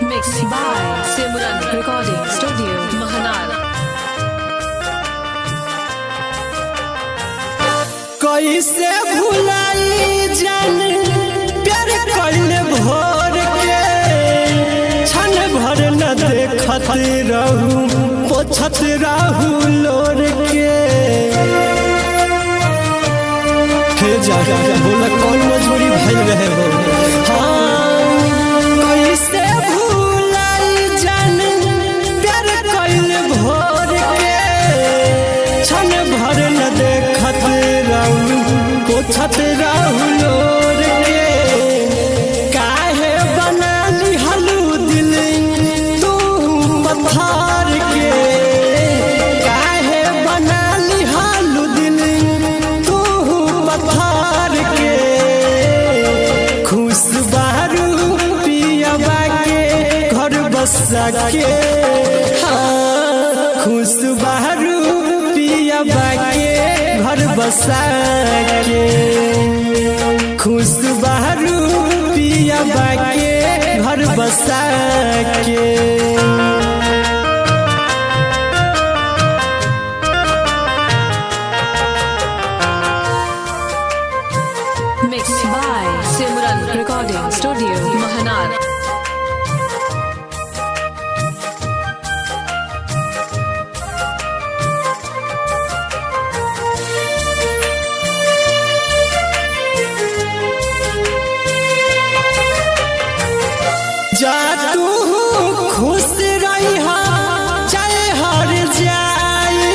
Mixed by Simran Recording Studio, Mahanar. कैसे भुलाई जान प्यार कैले भोर के क्षण भर न देखत रहू पोछत रहू लोर के हे जा बोला कौन मजबूरी भइल रहे हो हाँ कैसे भुलाई जान प्यार कैले भोर के क्षण भर न देखत रहू पोछत रहू लोर के काहे बना लिहलू दिल तू पत्थर के काहे बना लिहलू दिल तू पत्थर के खुश बहरू पियबा के घर बसा के हाँ खुश बहरू पियबा के घर बसा के खुश बहरू पियबा के घर बसा बसा के। Mixed by Simran Recording Studio, Mahanar. जा तू खुश रही चाहे हर जाई,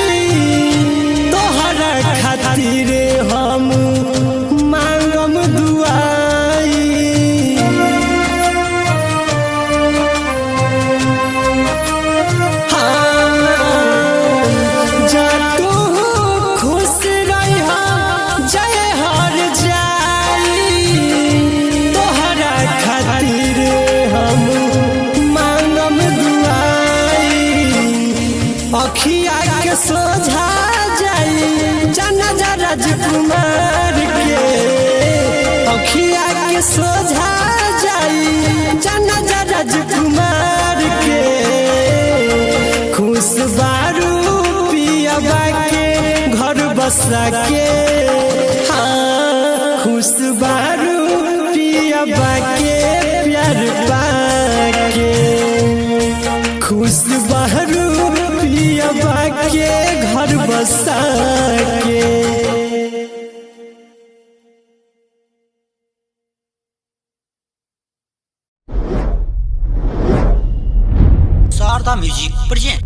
तोहरा खातिर हम मांगम दुआई। हाँ, जा तू खुश रही चाहे हर जाई, तोहरा खातिर हम मांगम दुआई। अखिया के सोझा जाई जना जा राजकुमार के, अखिया के सोझा जाई जना जा राजकुमार के। खुश बारू पियबा के घर बसा के, हाँ खुश बारू पियबा के प्यार पाके। खुश बारू पियबा के घर बसा के। Sharda music present.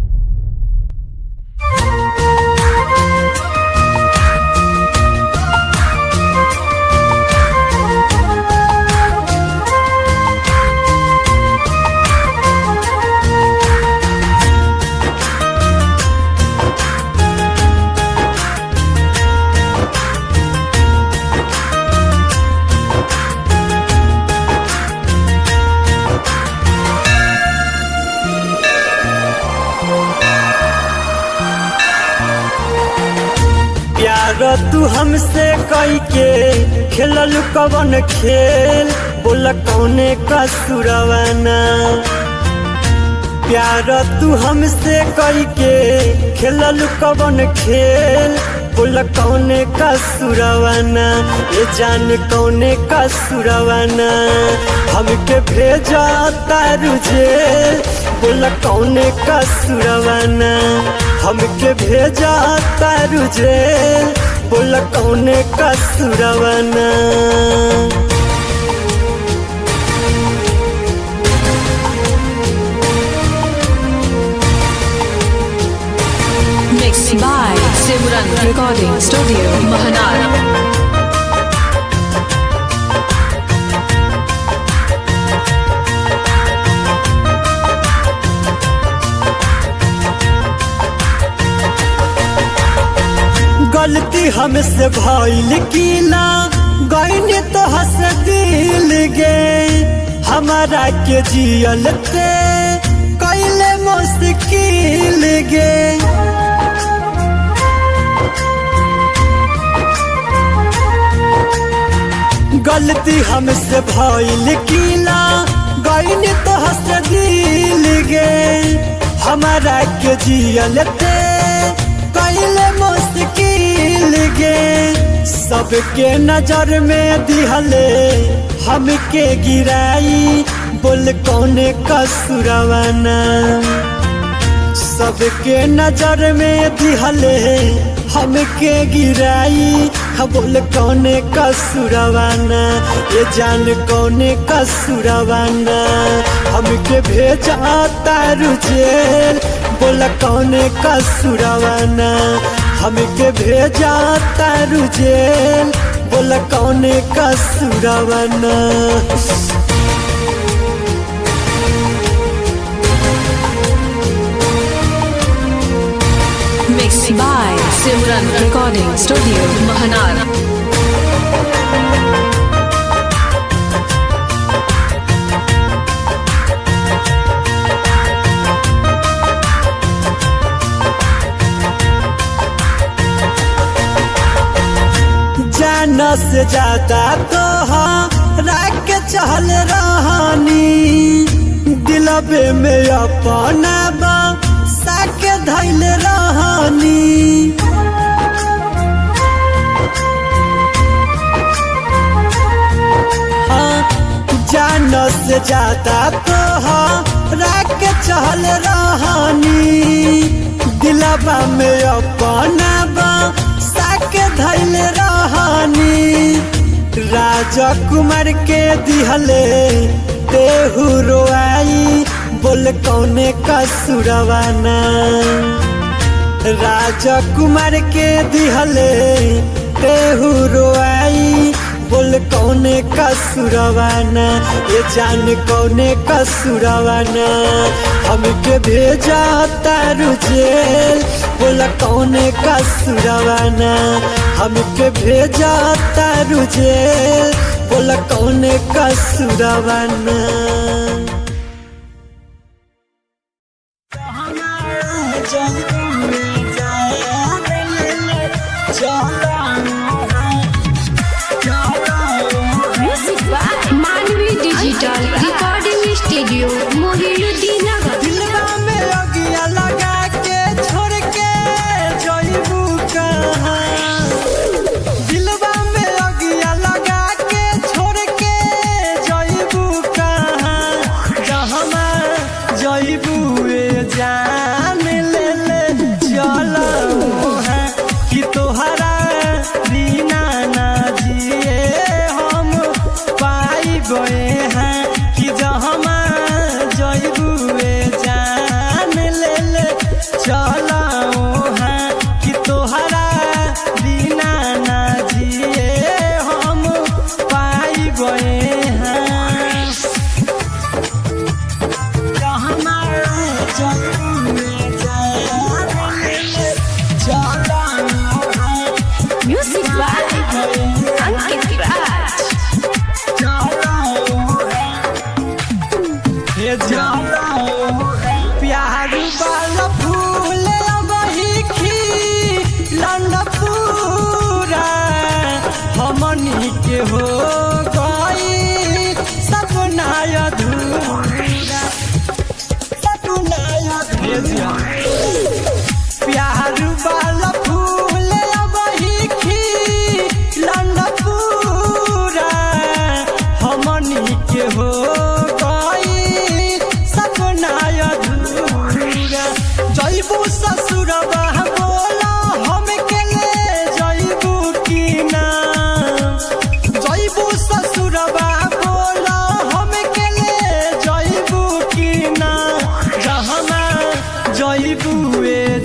तू हमसे कई के खेलल कवन खेल, बोला कौने का सुरवाना। प्यार तू हमसे कई के खेलल कवन खेल, बोला कौने का सुरवाना। ये जान कौने का सुरवाना, हमके भेजा तारू जेल, बोला कौने का सुरवाना। हमके भेजा तारू जेल, बोला कौने का सुरवाना। Mixed by Simran Recording Studio, Mahanar. गलती हमसे भइल कीला गईने तो हंस दिल गे, हमारा के जियल ते कैले मुश्किल गे। गलती हमसे भइल कीला गईने तो हंस दिल गे, हमारा के जियल ते कैले मुश्किल गे। सबके नजर में दिहले हमके गिराई, बोल कौने का सुरवाना। सबके नजर में दिहले हमके गिराई, बोल कौने का सुरवाना। ये जान कौने का सुरवाना, हमके भेजा तारू जेल, बोला कौने का सुरवाना। हमके भेजा तारू जेल, बोला कौने का सुरवाना। Mixed by Simran Recording Studio, Mahanar. जाना से ज्यादा तो हाँ राख के चहल रहानी, दिलबे में अपना साके धैल रहनी जान से ज्यादा तोहरा के चहल रहनी दिलबा में अपना साके धैल रहनी राजकुमार के दिहले तेहू रोआई बोल कौने कसुरवाना राजकुमार के दिहले तेहू रोआई बोल कौने कसुरवाना ये जान कौने कसुरवाना हमके भेजा तारू जेल बोल कौने कसुरवाना हमके भेजा तारू जेल बोल कौने कसुरवाना मानवी डिजिटल रिकॉर्डिंग स्टूडियो मोहिउद्दीननगर दिलवा में अगिया लगा के छोड़ के जइबू कहाँ दिलवा में अगिया लगा के छोड़ के जइबू कहाँ जहमा जइबू जान ले ले चल है कि तोहरा बिना ना जिए हम पाई गए हैं कि जहमा जइबुए जान ले ले चलाओ है कि तोहरा बिना ना जिए हम पाई गए हैं जहमा जइबुए जान ले ले चलाओ है म्यूजिक बाय अंकित राज प्यार वाला फूल वही खिलन पूरा हमनी के हो गई सपना अधूरा सपना अधूरा प्यार वाला फूल वही खिलन पूरा हमनी के हो जइबू ससुरबा बोला हम के ले जइबू की ना जइबू ससुरबा बोला हम के ले जइबू की ना जहमा जइबू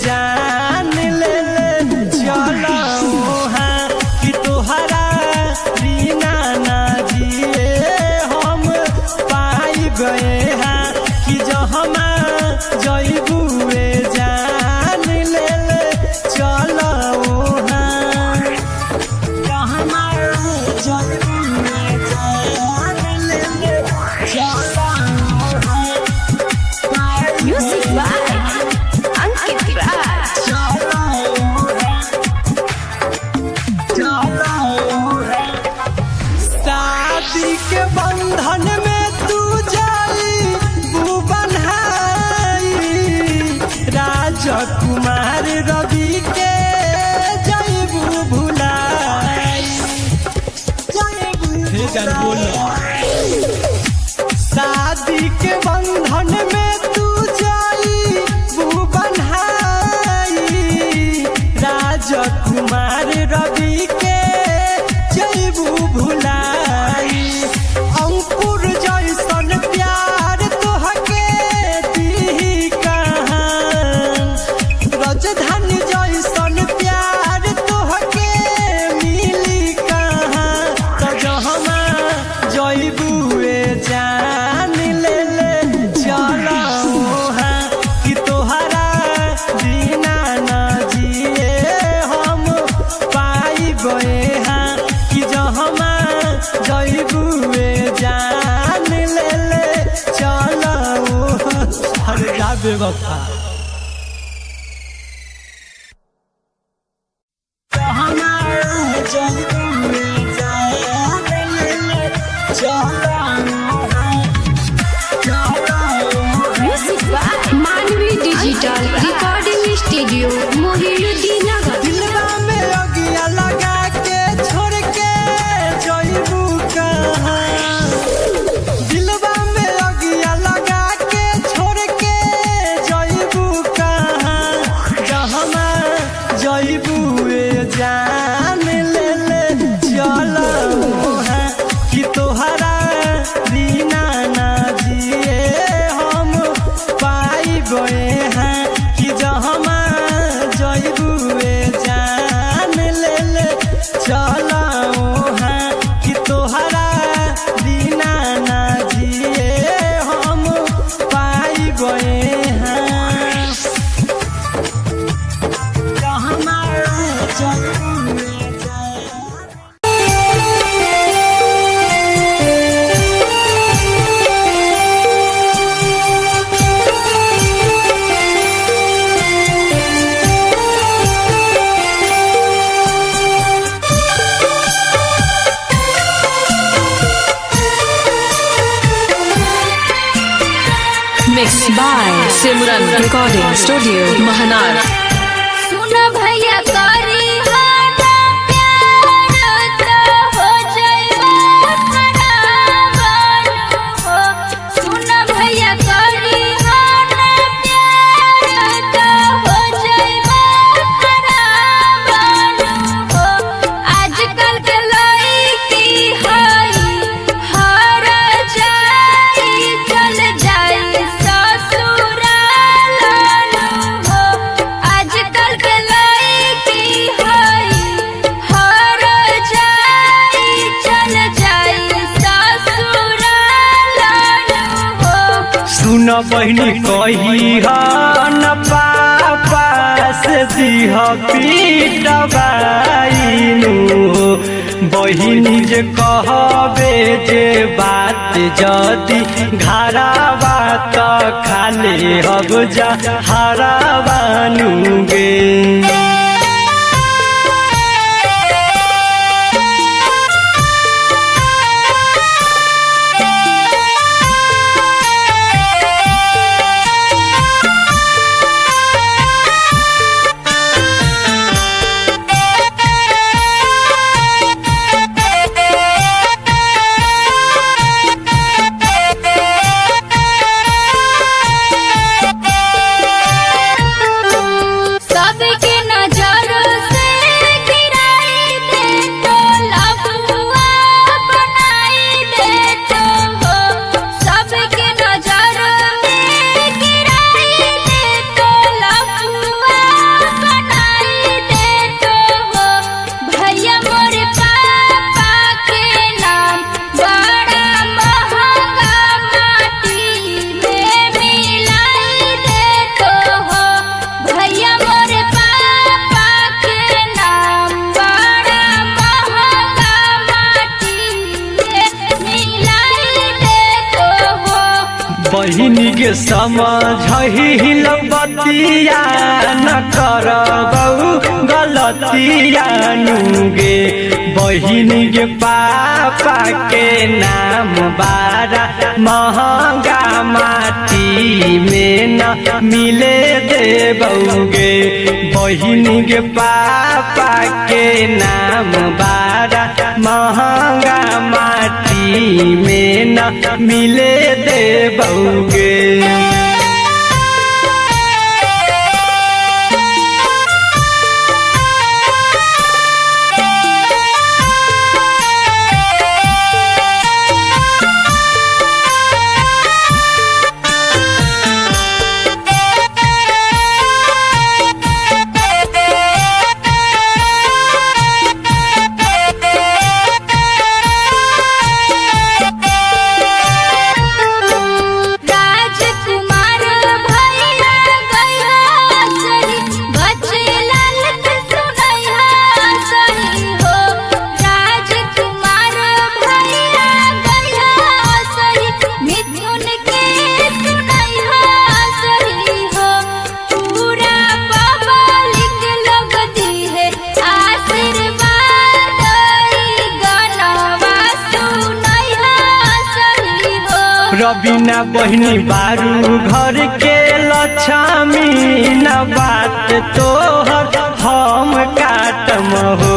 जान ले ले चलाओ है कि तोहरा बिना ना जिए हम पाई गए हैं कि जहमा जइबू जान ले ले चलाओ हाँ जहमा जइबू जान ले ले चलाओ हाँ म्यूजिक बाय अंकित राज शादी के बंधन में तू जाई बू बन्हाई राजकुमार रवि के जइबू भुलाई शादी के बंधन में तू जाई बू बन्हाई राजकुमार रवि के जइबू भुलाई अंकुर जैसन प्यार तोहके दी कहाँ राजधानी जैसन प्यार तोहके मिली कहाँ तो जहमा जइबू जान ले ले चलाओ हाँ कि तोहरा बिना ना जिए हम पाई गए हैं कि जहमा जइबू जान ले ले चलाओ हर जा बेवफा चला डिजिटल रिकॉर्डिंग स्टूडियो मोहियुद्दीनगर। दिलवा में अगिया लगा के छोड़ के जइबू कहाँ, दिलवा में अगिया लगा के छोड़ के जइबू कहाँ, जहमा जइबू जान ले ले चल वहाँ कि तोहरा बिना ना जिए हम पाई गए हैं कि जहमा जइबू जान ले ले चल वहाँ कि तोहरा बिना ना जिए हम पाई गए हैं, जहमा जइबू Mixed by Simran Recording Studio Mahanar. सुन भैया करी हाना प्यार तो हो जाइबा खराबन हो। सुन भैया करी हाना प्यार तो हो जाइबा खराबन हो। आजकल के लड़की हई हर जाई चल जाई ससुराल हो। आजकल के लड़की हई हर जाई चल जाई ससुराल हो। सुन बहनी कही न पापा से दिह पीटबाइनु बहिनी जे कहबे जे बात जदी घरा बात खाले हब जा हरा बानुगे। सबके नजर से गिराई दे तो लफुआ बनाई दे तो हो। सबके नजर में गिराई दे तो लफुआ बनाई दे तो हो। भैया मोरे पापा के नाम बड़ा महंगा माटी में मिलाई दे तो हो। भैया मोरे पापा के नाम बड़ा महंगा माटी में मिलाई दे तो हो। बहिनी के समझही बतिया न करबऊ गलतिया नुगे। बहिनी के पापा के नाम बारा महंगा माटी में न मिले देबौगे। बहिनी के पापा के नाम बारा महंगा माटी में न मिले देबौगे। राज बिना बहिनी बारू घर के लक्ष्मी न बात तोहर हम काटम हो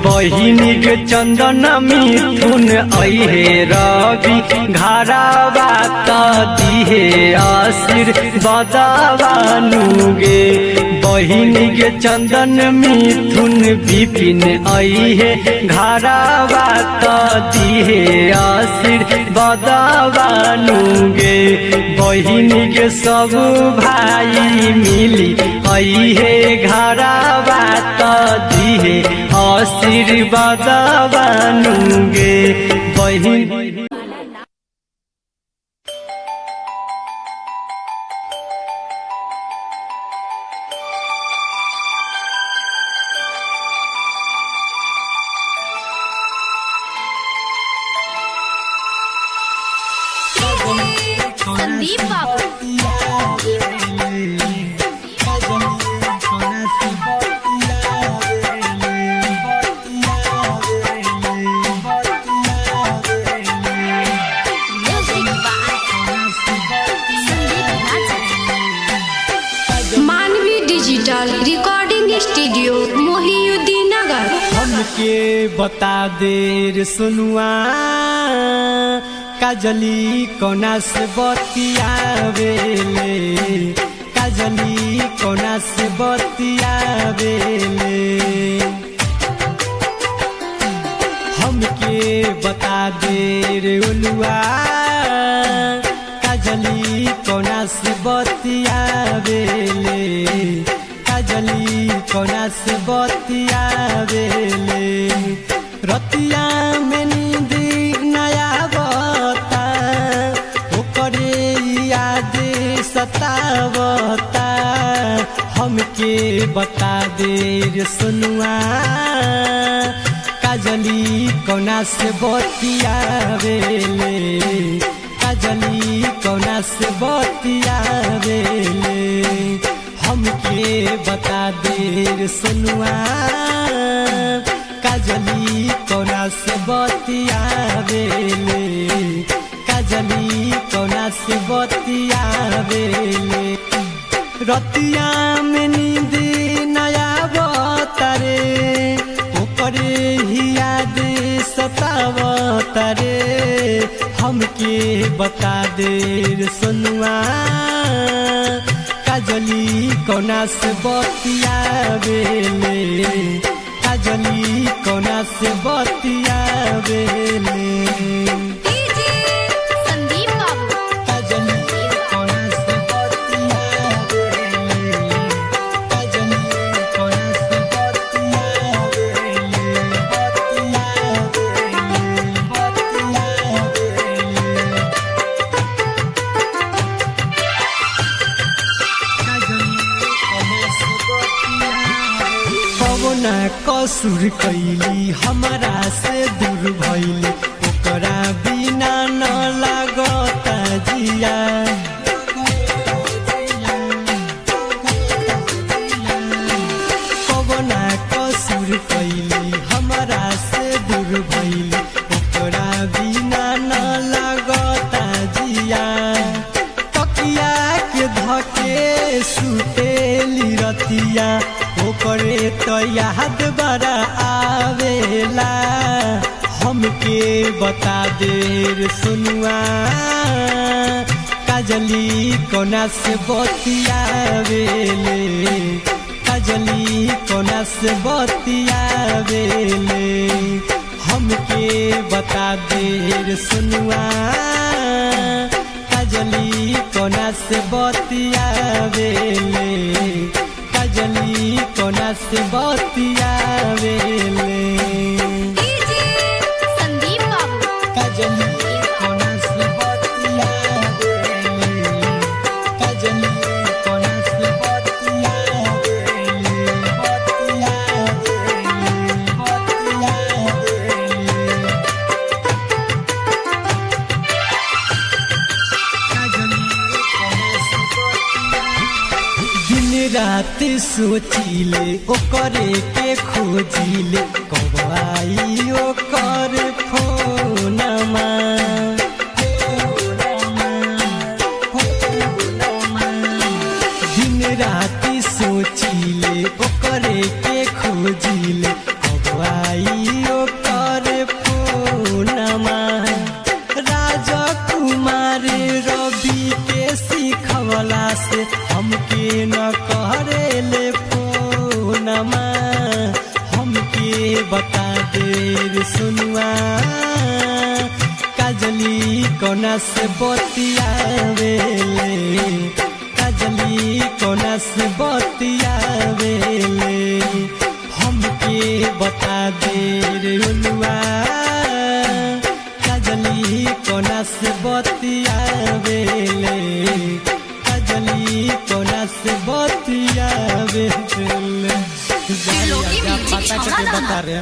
बहिनी के चंदन मिथुन अहे रवि घरावा त दिहे आशीर्वाद बानुगे बहिनी के चंदन मिथुन विपिन अहे घरावा त दिहे आशीर्वाद बानुगे बहिनी के सब भाई मिली अहे घरावा त दिहे आशीर्वाद बानुगे बहिनी संदीप बाबू मानवी digital recording studio Mohiuddin Nagar. हमके बता दे रे सुनुआ काजली कोना से बतियावेले काजली कोना से बतियावेले हमके बता दे रे उलुआ काजली कोना से बतियावेले काजली कोना से बतियावेले रतिया में नींद नया बता ओकरे याद सतावता हमके बता दे रे सुनुआ काजली कोना से बतियावेले काजली कोना से बतियावेले हमके बता दे रे सुनुआ काजली कोना से बतियावेले काजली कोना से बतियावेले रतिया में नींद नया बतारे ओकरे ही याद सतावतारे हमके बता दे रे सुनुआ काजली कोना से बतियावेले काजली कोना से बतियावेले संदीप बाबू काजली कोना से बतियावेले काजली कोना से बतियावेले पवना कसुर कैली हमारा से दूर भैली ओकरा बिना न लागता जिया पवना कसुर कैली हमारा से दूर भैली ओकरा बिना न लागता जिया तकिया के धके सुतेली रतिया ओकरे तो याद बड़ा आवेला हमके बता दे रे सुनुआ काजली कोना से बतियावेले काजली कोना से बतियावेले हमके बता दे रे सुनुआ काजली कोना से बतियावेले काजली कोना से बतियावेले संदीप बाबू काजली कोना से बतियावेले काजली कोना से बतियावेले दिन रात सोचिले ओकरे के खोजिले कब आई ओकर फोनमा वाला से हमके न करे ले फोनमा हमके बता दे रे सुनुआ काजली कोना से बतियावेले काजली कोना से बतियावेले हमके बता दे रे रुनुआ काजली कोना से बतियावेले काजली कोना से बतियावेले पता के बता रहे